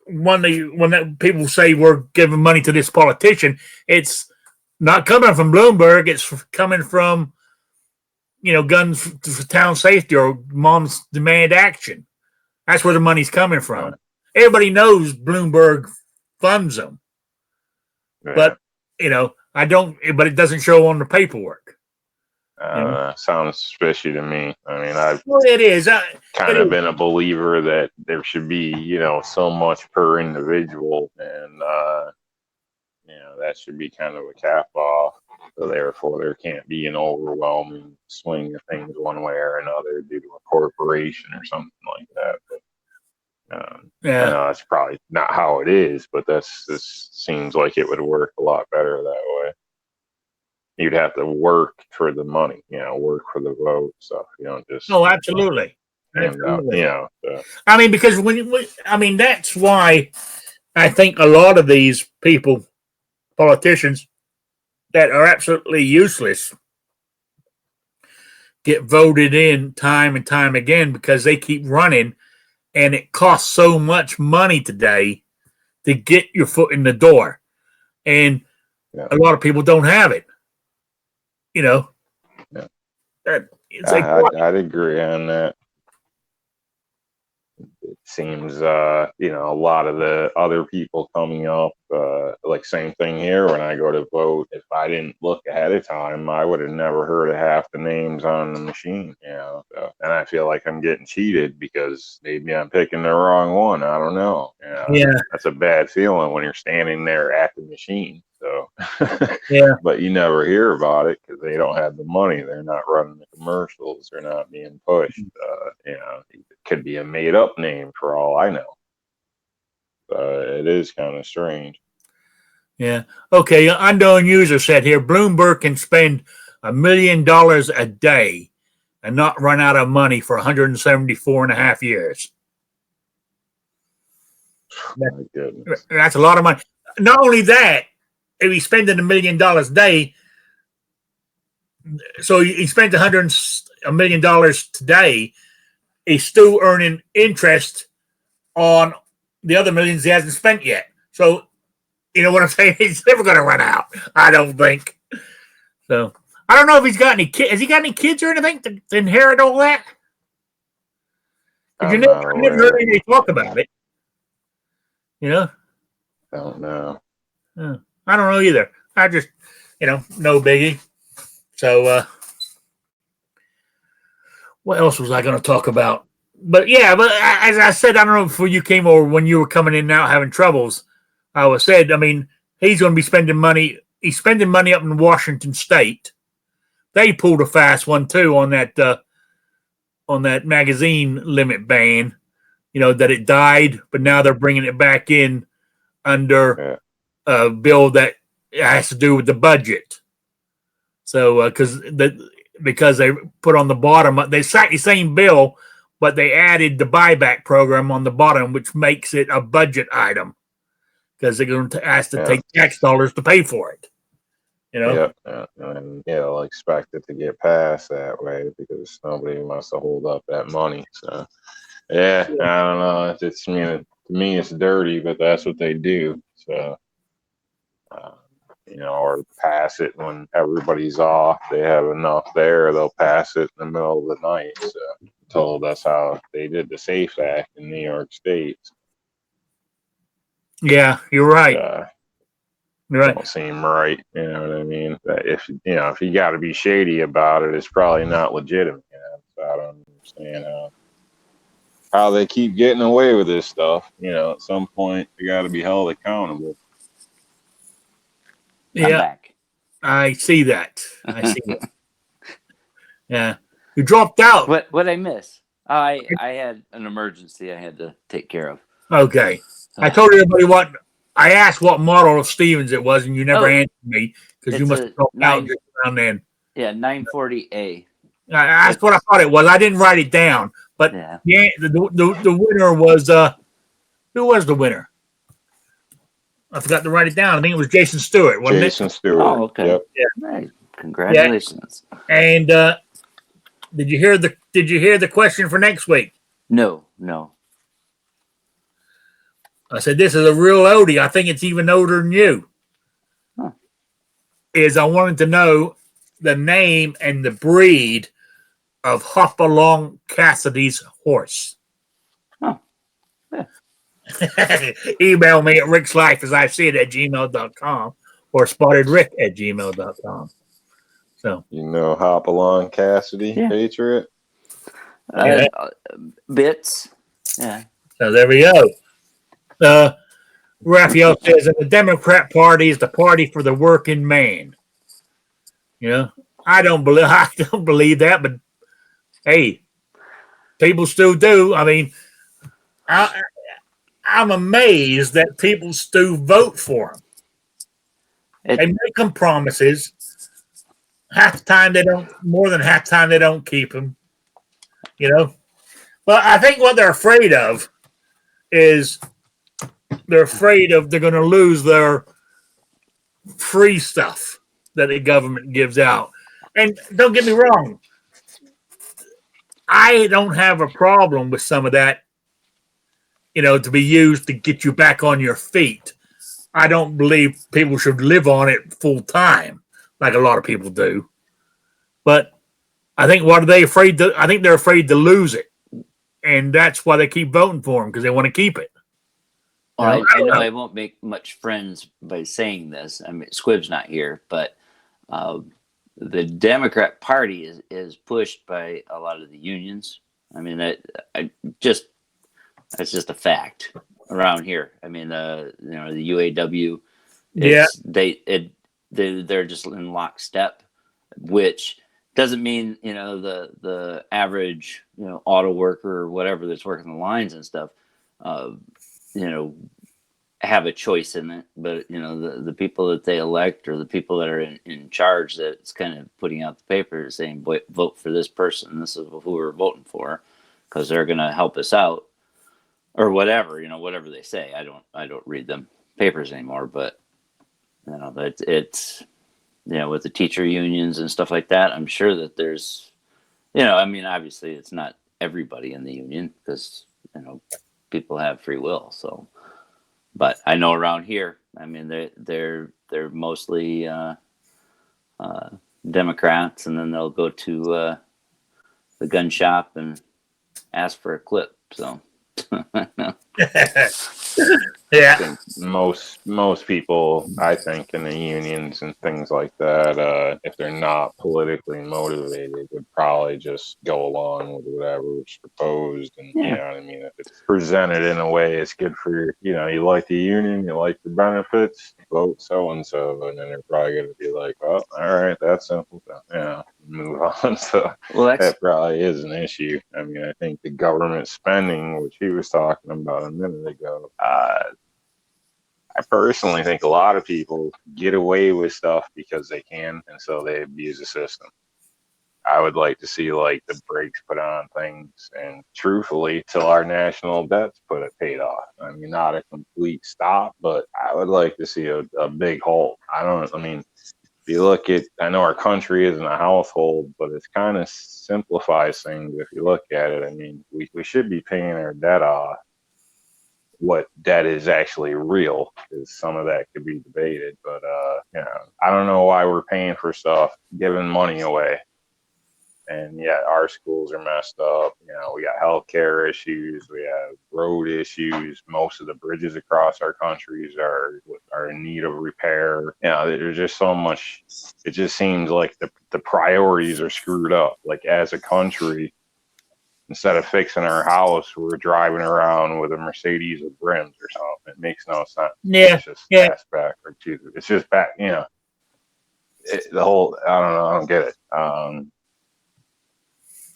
A: when people say we're giving money to this politician, it's not coming from Bloomberg. It's coming from, Guns for Town Safety or Moms Demand Action. That's where the money's coming from. Everybody knows Bloomberg funds them. Yeah. But, but it doesn't show on the paperwork.
C: Sounds fishy to me. I mean,
A: it is.
C: Kind of been a believer that there should be, so much per individual, and that should be kind of a cap off. So therefore, there can't be an overwhelming swing of things one way or another due to a corporation or something like that. But, that's probably not how it is, but this seems like it would work a lot better that way. You'd have to work for the money, work for the vote stuff. You don't just.
A: Oh, absolutely.
C: So.
A: I mean, because that's why I think a lot of these politicians that are absolutely useless, get voted in time and time again because they keep running, and it costs so much money today to get your foot in the door, and a lot of people don't have it. It's
C: I'd agree on that. It seems, a lot of the other people coming up, like same thing here when I go to vote. If I didn't look ahead of time, I would have never heard of half the names on the machine. So, and I feel like I'm getting cheated because maybe I'm picking the wrong one. I don't know. That's a bad feeling when you're standing there at the machine. So, but you never hear about it because they don't have the money. They're not running the commercials. They're not being pushed. It could be a made up name for all I know. It is kind of strange.
A: Yeah. Okay. Unknown user said here, Bloomberg can spend $1 million a day and not run out of money for 174 and a half years.
C: My goodness.
A: That's a lot of money. Not only that, if he's spending $1 million a day, so he spent $1 million today, he's still earning interest on the other millions he hasn't spent yet. So, you know what I'm saying? He's never going to run out, I don't think. So, I don't know if he's got any kids. Has he got any kids or anything to inherit all that? You never heard anybody talk about it.
C: I don't know.
A: I don't know either. I just, no biggie. So, what else was I going to talk about? But as I said, I don't know before you came or when you were coming in and out having troubles, I said, he's going to be spending money. He's spending money up in Washington State. They pulled a fast one too on that magazine limit ban. That it died, but now they're bringing it back in under a bill that has to do with the budget. So because they put on the bottom, they cite the same bill, but they added the buyback program on the bottom, which makes it a budget item because they're going to ask to take tax dollars to pay for it.
C: And they'll expect it to get passed that way because nobody wants to hold up that money. So, I don't know. To me, it's dirty, but that's what they do. So, or pass it when everybody's off. They have enough there, they'll pass it in the middle of the night. So, told that's how they did the SAFE Act in New York State.
A: Yeah, you're right. You're right.
C: Don't seem right. You know what I mean? If you got to be shady about it, it's probably not legitimate. So I don't understand how they keep getting away with this stuff. At some point they got to be held accountable.
A: Yeah, I see that. Yeah, you dropped out.
B: What I miss? I had an emergency I had to take care of.
A: Okay, I told everybody what I asked. What model of Stevens it was, and you never answered me because you must have dropped out just around then.
B: Yeah, 940A.
A: That's what I thought it was. I didn't write it down, but the winner was who was the winner? I forgot to write it down. I think it was Jason Stewart, wasn't
C: Jason Stewart.
B: Oh, okay.
C: Yep.
B: Yeah. Right. Congratulations.
A: Yeah. And did you hear the question for next week?
B: No.
A: I said this is a real oldie. I think it's even older than you.
B: Huh.
A: I wanted to know the name and the breed of Hopalong Cassidy's horse.
B: Oh. Yeah.
A: Email me at rickslife@gmail.com or spottedrick@gmail.com. So
C: Hopalong Cassidy, Patriot.
B: Bits. Yeah.
A: So there we go. Raphael says, and the Democrat Party is the party for the working man. I don't believe that, but hey, people still do. I mean, I'm amazed that people still vote for them. They make them promises. Half the time they don't. More than half the time they don't keep them. But I think what they're afraid of is they're going to lose their free stuff that the government gives out. And don't get me wrong, I don't have a problem with some of that, to be used to get you back on your feet. I don't believe people should live on it full time, like a lot of people do. But I think what are they afraid to? I think they're afraid to lose it, and that's why they keep voting for them because they want to keep it.
B: Well, I know I won't make much friends by saying this. I mean, Squib's not here, but the Democrat Party is pushed by a lot of the unions. I mean, that's just a fact around here. I mean, the UAW, they're just in lockstep, which doesn't mean the average auto worker or whatever that's working the lines and stuff have a choice in it, but the people that they elect or the people that are in charge that's kind of putting out the paper saying vote for this person, this is who we're voting for because they're going to help us out or whatever whatever they say. I don't read them papers anymore, but it's with the teacher unions and stuff like that, I'm sure that there's I mean, obviously it's not everybody in the union because people have free will, so. But I know around here, I mean, they're mostly Democrats, and then they'll go to the gun shop and ask for a clip. So,
C: yeah, most people, I think, in the unions and things like that, if they're not politically motivated, would probably just go along with whatever's proposed. And you know what I mean? If it's presented in a way it's good for you like the union, you like the benefits, vote so and so, and then they're probably going to be like, "Oh, all right, that's simple." Move on. So that probably is an issue. I mean, I think the government spending, which he was talking about a minute ago, I personally think a lot of people get away with stuff because they can, and so they abuse the system. I would like to see like the brakes put on things, and truthfully, till our national debt's paid off. I mean, not a complete stop, but I would like to see a big halt. I mean, if you look at, I know our country isn't a household, but it kind of simplifies things if you look at it. I mean, we should be paying our debt off. What debt is actually real, is some of that could be debated, but I don't know why we're paying for stuff, giving money away. And yet our schools are messed up. We got healthcare issues. We have road issues. Most of the bridges across our countries are in need of repair. There's just so much. It just seems like the priorities are screwed up. Like, as a country, instead of fixing our house, we're driving around with a Mercedes with rims or something. It makes no sense.
A: Yeah.
C: It's just fast back, or Jesus. It's just back. The whole. I don't know. I don't get it.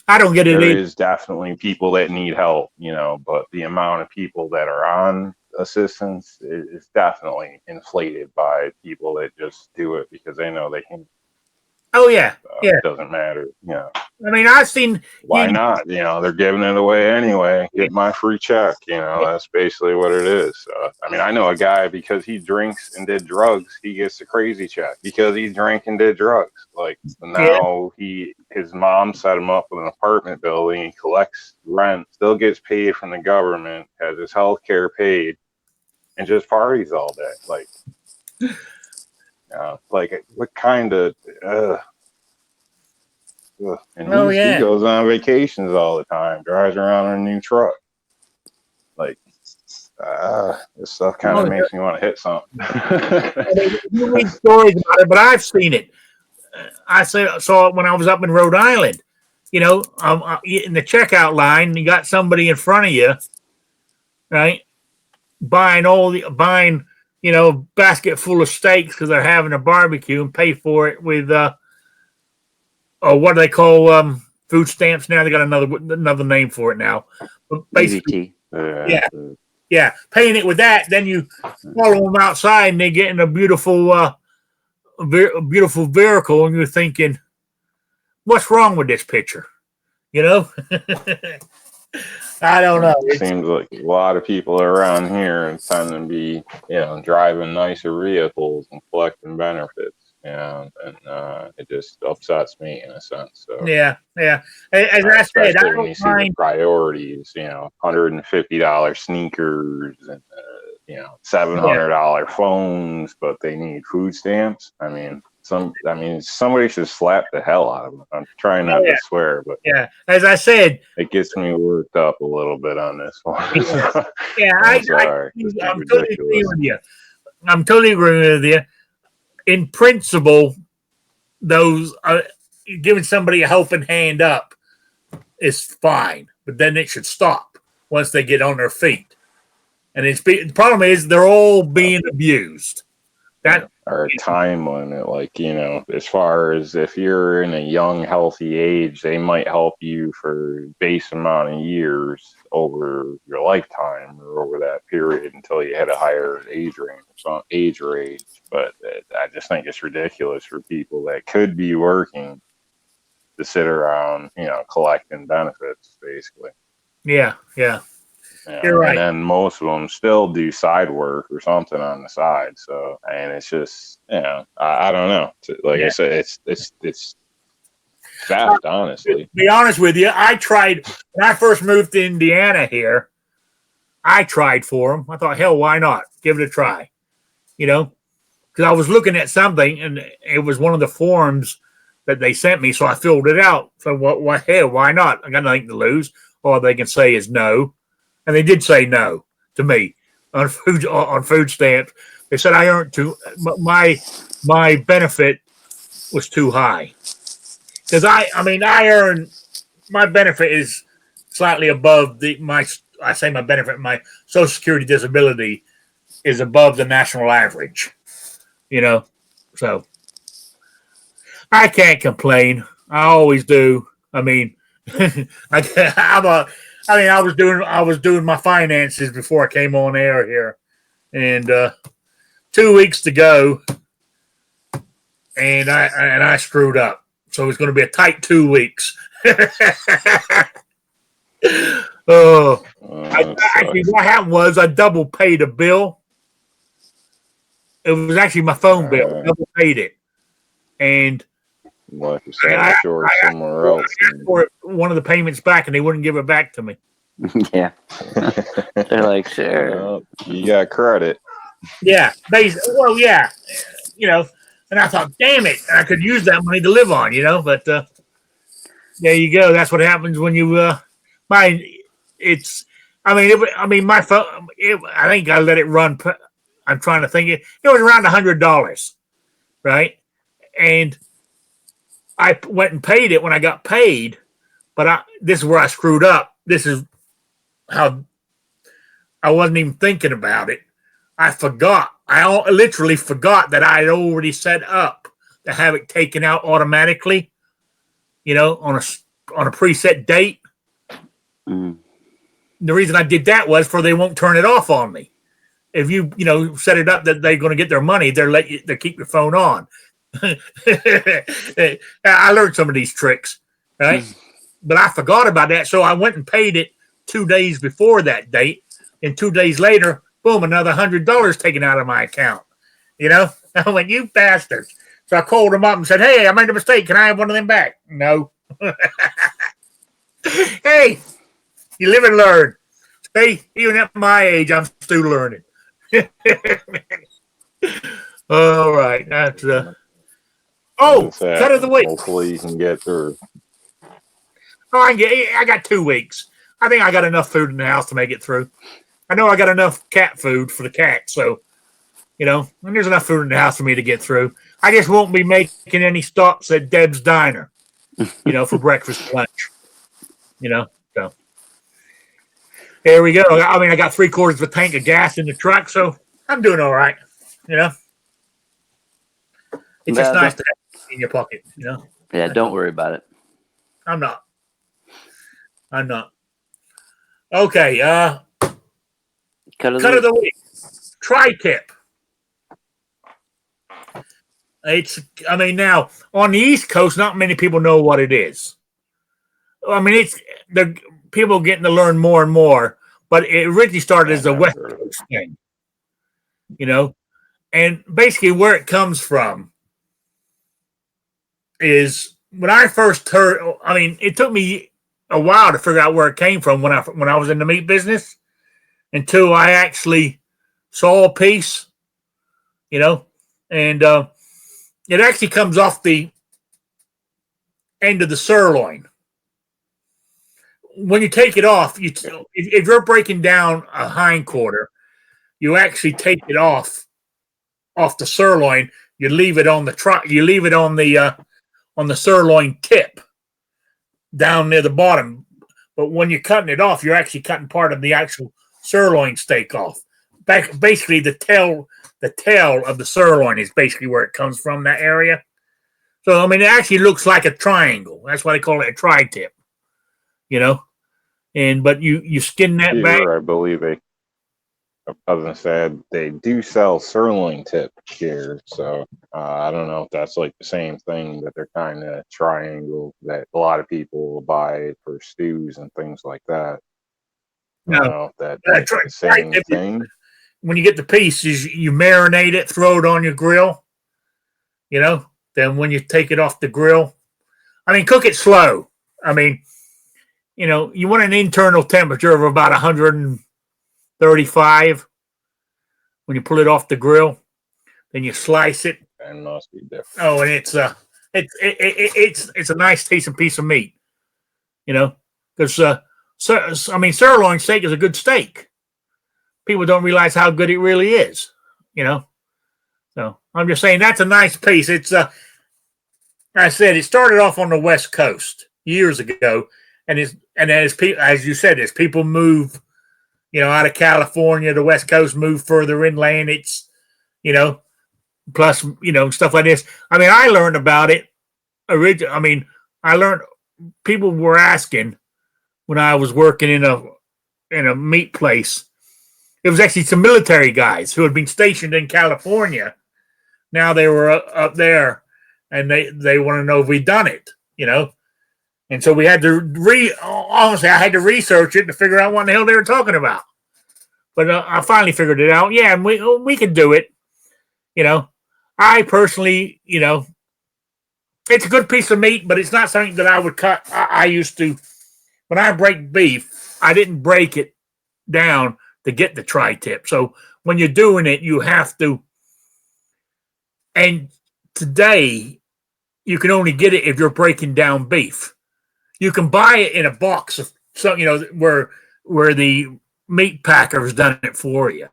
A: I don't get it
C: either.
A: There
C: is definitely people that need help, but the amount of people that are on assistance is definitely inflated by people that just do it because they know they can.
A: Oh, yeah.
C: It doesn't matter.
A: I mean, I've seen.
C: Why not? They're giving it away anyway. Get my free check. That's basically what it is. I mean, I know a guy, because he drinks and did drugs, he gets a crazy check because he drank and did drugs. Like, now his mom set him up with an apartment building. He collects rent, still gets paid from the government, has his health care paid, and just parties all day. Like, what kind of? And he goes on vacations all the time, drives around in a new truck. Like, this stuff kind of makes me want to hit something.
A: You read stories about it, but I've seen it. I saw it when I was up in Rhode Island. In the checkout line, you got somebody in front of you, right, buying basket full of steaks because they're having a barbecue, and pay for it with what do they call food stamps now? They got another name for it now. But
B: basically,
A: yeah, paying it with that. Then you follow them outside, and they get in a beautiful vehicle, and you're thinking, "What's wrong with this picture?" I don't know.
C: It seems like a lot of people around here tend to be, driving nicer vehicles and collecting benefits. And it just upsets me in a sense. So
A: yeah. As I said, I
C: when
A: don't
C: you see
A: mind
C: the priorities. $150 sneakers and $700 phones, but they need food stamps. I mean, somebody should slap the hell out of them. I'm trying not to swear, but
A: as I said,
C: it gets me worked up a little bit on this one.
A: I'm totally agree with you. I'm totally agreeing with you. In principle, those giving somebody a helping hand up is fine, but then it should stop once they get on their feet. And the problem is they're all being abused.
C: Or a time limit, as far as if you're in a young, healthy age, they might help you for a base amount of years over your lifetime or over that period until you hit a higher age range. But I just think it's ridiculous for people that could be working to sit around, collecting benefits, basically.
A: Yeah. You're right.
C: And then most of them still do side work or something on the side. So, and it's just, I don't know. I said, it's theft, honestly.
A: To be honest with you, I tried, when I first moved to Indiana here, I tried for them. I thought, hell, why not? Give it a try. Because I was looking at something, and it was one of the forms that they sent me, so I filled it out. So, hell, why not? I got nothing to lose. All they can say is no. And they did say no to me on food stamps. They said I earned my benefit was too high because I earn, my benefit is slightly above my benefit, Social Security disability is above the national average. So I can't complain. I always do. I mean, I was doing my finances before I came on air here, and 2 weeks to go, and I screwed up. So it's going to be a tight 2 weeks. Actually, what happened was I double paid a bill. It was actually my phone bill. I double paid it, and
C: left yourself short somewhere else.
A: I asked for one of the payments back, and they wouldn't give it back to me.
B: Yeah, they're like, sure,
C: well, you got credit.
A: Yeah, well, yeah, and I thought, damn it, I could use that money to live on, but there you go. That's what happens when you my my phone. I think I let it run. I'm trying to think. It was around $100, right? And I went and paid it when I got paid, but this is where I screwed up. This is how I wasn't even thinking about it. I forgot. I literally forgot that I had already set up to have it taken out automatically, on a preset date.
B: Mm.
A: The reason I did that was for they won't turn it off on me. If you set it up that they're going to get their money, they keep your phone on. I learned some of these tricks, right? But I forgot about that, so I went and paid it 2 days before that date, and 2 days later, boom, another $100 taken out of my account. I went, you bastards. So I called them up and said, hey, I made a mistake. Can I have one of them back? No. Hey, you live and learn. Hey, even at my age, I'm still learning. All right. That's cut of the week.
C: Hopefully you can get through.
A: I got 2 weeks. I think I got enough food in the house to make it through. I know I got enough cat food for the cat, so and there's enough food in the house for me to get through. I just won't be making any stops at Deb's Diner, for breakfast and lunch. So there we go. I got 3/4 of a tank of gas in the truck, so I'm doing all right. It's just nice to have it in your pocket.
B: Yeah, don't worry about it.
A: I'm not. Okay. Cut of the week. Tri-tip. Now on the East Coast, not many people know what it is. It's the people getting to learn more and more, but it originally started as a West Coast thing, and basically where it comes from is when I first heard. It took me a while to figure out where it came from when I was in the meat business, until I actually saw a piece, and it actually comes off the end of the sirloin. When you take it off, if you're breaking down a hindquarter, you actually take it off the sirloin. You leave it on you leave it on the sirloin tip down near the bottom. But when you're cutting it off, you're actually cutting part of the actual sirloin steak off. Basically, the tail of the sirloin is basically where it comes from, that area. So, it actually looks like a triangle. That's why they call it a tri-tip, but you skin that back.
C: I believe they do sell sirloin tip here. So I don't know if that's like the same thing, that they're kind of triangle that a lot of people will buy for stews and things like that.
A: No,
C: I don't know if that's the same thing.
A: When you get the pieces, you marinate it, throw it on your grill. Then when you take it off the grill, cook it slow. You want an internal temperature of about 135 when you pull it off the grill. Then you slice it.
C: That must be different.
A: Oh, and it's a nice tasting piece of meat. Because sirloin steak is a good steak. People don't realize how good it really is. So I'm just saying that's a nice piece. It's I said it started off on the West Coast years ago, and as you said, as people move, out of California, the West Coast move further inland. It's, plus stuff like this. I learned about it originally. I learned people were asking when I was working in a meat place. it was actually some military guys who had been stationed in California. Now they were up there, and they want to know if we'd done it, And so we had to honestly, I had to research it to figure out what the hell they were talking about. But I finally figured it out. Yeah, and we could do it. I personally, it's a good piece of meat, but it's not something that I would cut. I used to, when I break beef, I didn't break it down to get the tri-tip. So when you're doing it, you have to. And today, you can only get it if you're breaking down beef. You can buy it in a box of where the meat packer's done it for you.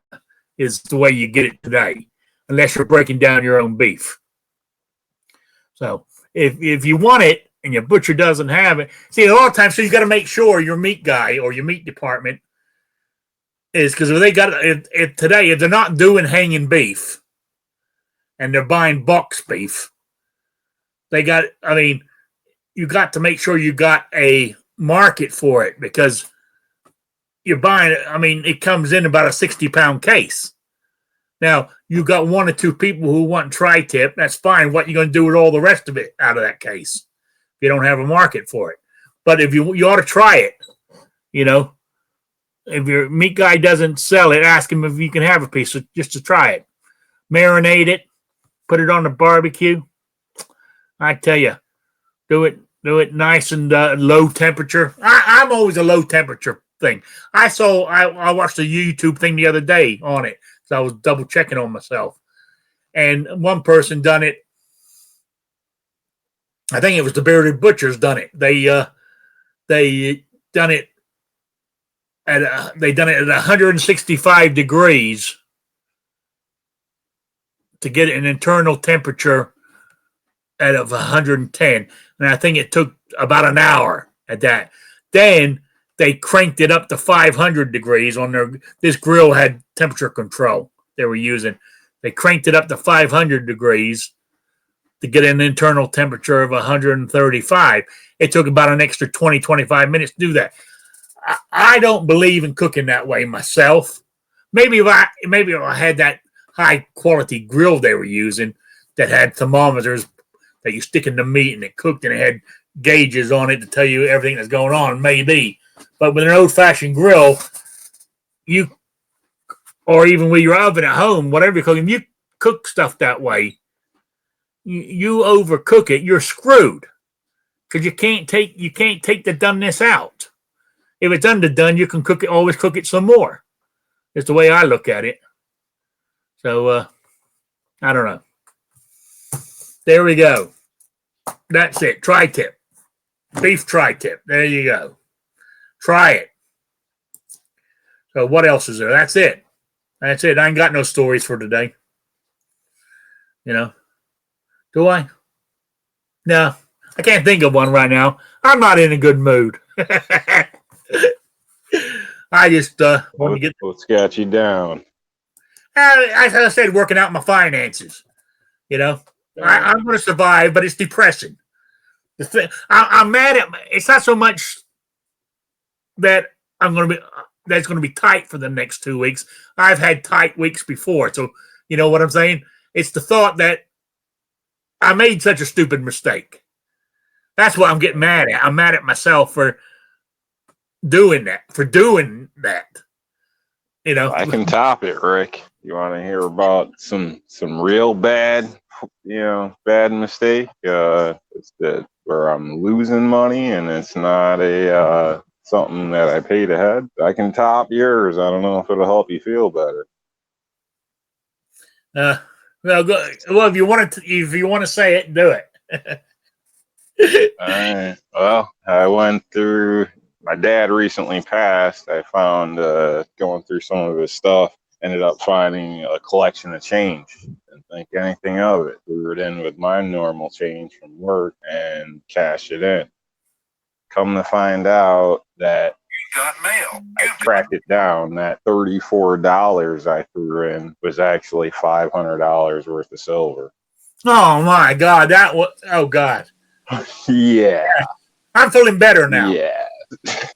A: Is the way you get it today, unless you're breaking down your own beef. So if you want it and your butcher doesn't have it, see, a lot of times, so you got to make sure your meat guy or your meat department is, because if they're not doing hanging beef and they're buying box beef, you got to make sure you got a market for it, because you're buying it. It comes in about a 60-pound case. Now, you got one or two people who want tri-tip. That's fine. What are you going to do with all the rest of it out of that case if you don't have a market for it? But if you ought to try it, if your meat guy doesn't sell it, ask him if you can have a piece just to try it. Marinate it, put it on the barbecue. I tell you, do it nice and low temperature. I'm always a low temperature thing. I watched a YouTube thing the other day on it. So I was double checking on myself. And one person done it. I think it was the Bearded Butchers done it. They done it at 165 degrees to get an internal temperature of 110. And I think it took about an hour at that. Then they cranked it up to 500 degrees on this grill had temperature control they were using. They cranked it up to 500 degrees to get an internal temperature of 135. It took about an extra 20, 25 minutes to do that. I don't believe in cooking that way myself. Maybe if I had that high quality grill they were using that had thermometers that you stick in the meat and it cooked and it had gauges on it to tell you everything that's going on, maybe. But with an old-fashioned grill, or even with your oven at home, whatever you're cooking, you cook stuff that way, you overcook it, you're screwed, because you can't take the doneness out. If it's underdone, you can always cook it some more. It's the way I look at it. So I don't know. There we go. That's it. Tri-tip, beef tri-tip. There you go. Try it. So what else is there? That's it. I ain't got no stories for today. Do I? No, I can't think of one right now. I'm not in a good mood. I just want to get.
C: What's got you down?
A: As I said, working out my finances. I'm going to survive, but it's depressing. I'm mad at. It's not so much that that's going to be tight for the next 2 weeks. I've had tight weeks before. So, you know what I'm saying? It's the thought that I made such a stupid mistake. That's what I'm getting mad at. I'm mad at myself for doing that.
C: I can top it, Rick. You want to hear about some real bad mistake? It's where I'm losing money and it's not something that I paid ahead. I can top yours. I don't know if it'll help you feel better.
A: Well, if you want to say it, do it.
C: All right. Well, I went through. My dad recently passed. I found going through some of his stuff. Ended up finding a collection of change. Didn't think anything of it. Threw it in with my normal change from work and cashed it in. Come to find out that
D: got mail.
C: I tracked it down. That $34 I threw in was actually $500 worth of silver.
A: Oh my God! Oh God!
C: Yeah.
A: I'm feeling better now.
C: Yeah.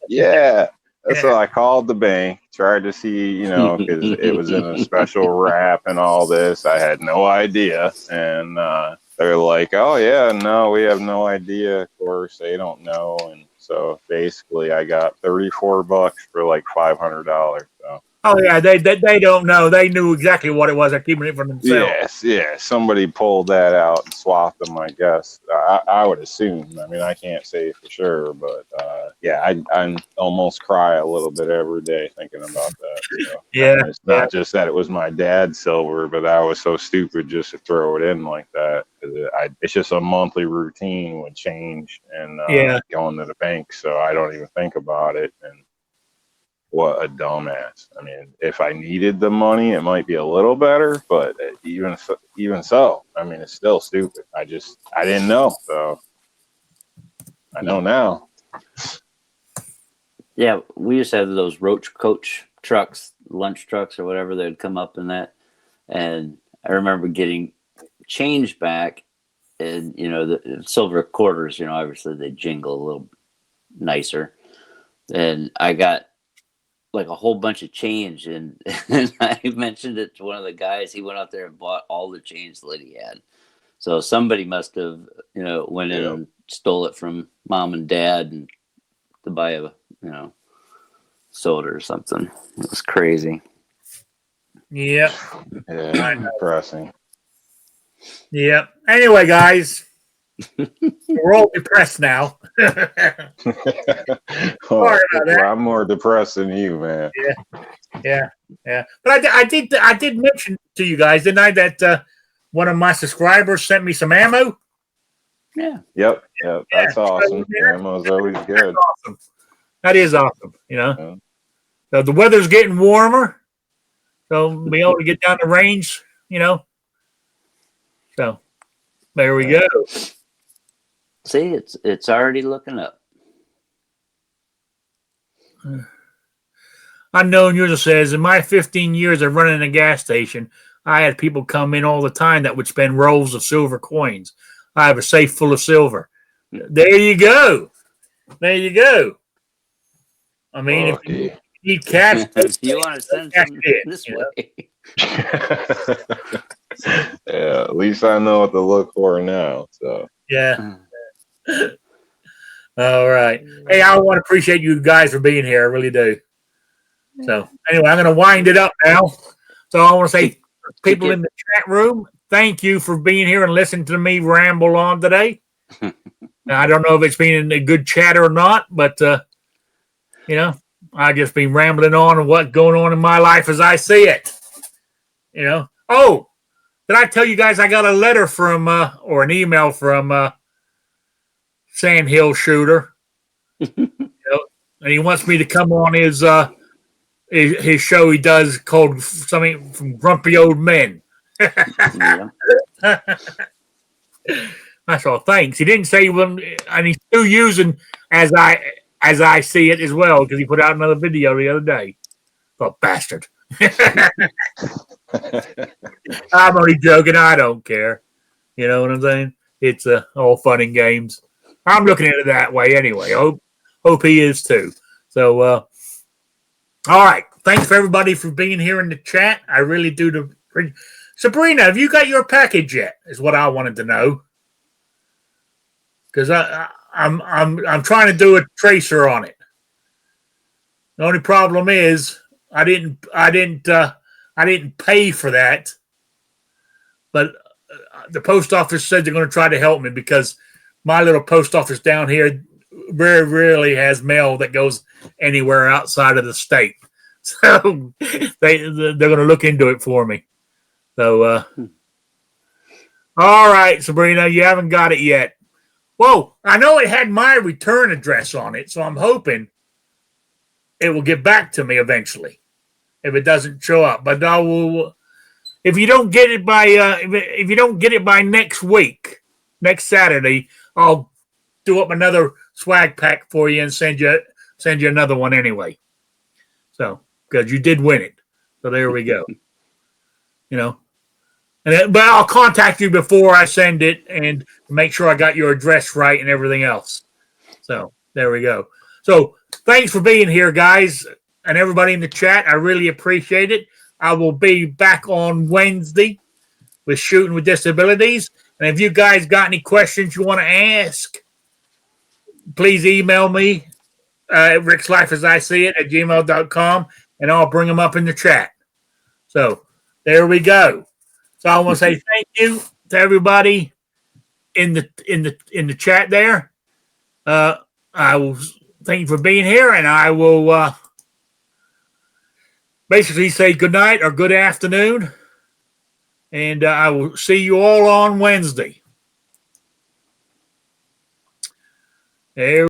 C: Yeah. So I called the bank, tried to see, because it was in a special wrap and all this. I had no idea. And they're like, oh, yeah, no, we have no idea. Of course, they don't know. And so basically I got $34 for like $500. So.
A: Oh, yeah, they don't know. They knew exactly what it was. They're keeping it for themselves.
C: Yes. Somebody pulled that out and swapped them, I guess. I would assume. I mean, I can't say for sure, but I almost cry a little bit every day thinking about that. So,
A: yeah.
C: I mean, it's not just that it was my dad's silver, but I was so stupid just to throw it in like that. It's just a monthly routine would change and going to the bank, so I don't even think about it. And what a dumbass. I mean, if I needed the money, it might be a little better, but even so, I mean, it's still stupid. I didn't know, so I know now.
B: Yeah, we used to have those roach coach trucks, lunch trucks or whatever. They'd come up in that, and I remember getting change back, and the silver quarters. Obviously they jingle a little nicer, and I got like a whole bunch of change, and I mentioned it to one of the guys. He went out there and bought all the change that he had. So somebody must have, went in and stole it from mom and dad and to buy a, soda or something. It was crazy.
A: Yep.
C: Yeah, depressing.
A: Yep. Anyway, guys, we're all depressed now.
C: Well, I'm more depressed than you, man.
A: Yeah. But I did mention to you guys, didn't I, that one of my subscribers sent me some ammo?
B: Yeah.
C: Yep. That's awesome. Ammo's always good.
A: That's awesome. That is awesome. So the weather's getting warmer, so we'll be able to get down the range. So there we go.
B: See, it's already looking up.
A: Unknown user says, in my 15 years of running a gas station, I had people come in all the time that would spend rolls of silver coins. I have a safe full of silver. There you go. I mean, if you need cash,
B: if you want to send some this way.
C: Yeah, at least I know what to look for now. So
A: yeah. All right. Hey, I want to appreciate you guys for being here. I really do. So anyway, I'm going to wind it up now. So I want to say, people in the chat room, thank you for being here and listening to me ramble on today. Now, I don't know if it's been a good chat or not, but I just been rambling on and what's going on in my life as I see it. Oh, did I tell you guys I got a letter from or an email from Sandhill Shooter? And he wants me to come on his show he does called something from Grumpy Old Men. That's all. Thanks. He didn't say when, and he's still using as I see it as well, because he put out another video the other day. Oh, bastard. I'm only joking. I don't care. You know what I'm saying? It's all fun and games. I'm looking at it that way anyway. Hope he is too. So, all right. Thanks for everybody for being here in the chat. I really do. Sabrina, have you got your package yet? Is what I wanted to know. Because I'm trying to do a tracer on it. The only problem is I didn't pay for that, but the post office said they're going to try to help me because my little post office down here very rarely has mail that goes anywhere outside of the state. So they're going to look into it for me. So, all right, Sabrina, you haven't got it yet. Whoa, I know it had my return address on it, so I'm hoping it will get back to me eventually if it doesn't show up. But I will, if you don't get it by if you don't get it by next week, next Saturday, I'll do up another swag pack for you and send you another one anyway. So because you did win it, so there we go. But I'll contact you before I send it and make sure I got your address right and everything else. So there we go. So thanks for being here, guys, and everybody in the chat. I really appreciate it. I will be back on Wednesday with Shooting with Disabilities. And if you guys got any questions you want to ask, please email me at rickslifeasIseeit@gmail.com, and I'll bring them up in the chat. So there we go. So I want to say thank you to everybody in the chat there. I will thank you for being here, and I will basically say good night or good afternoon, and I will see you all on Wednesday. There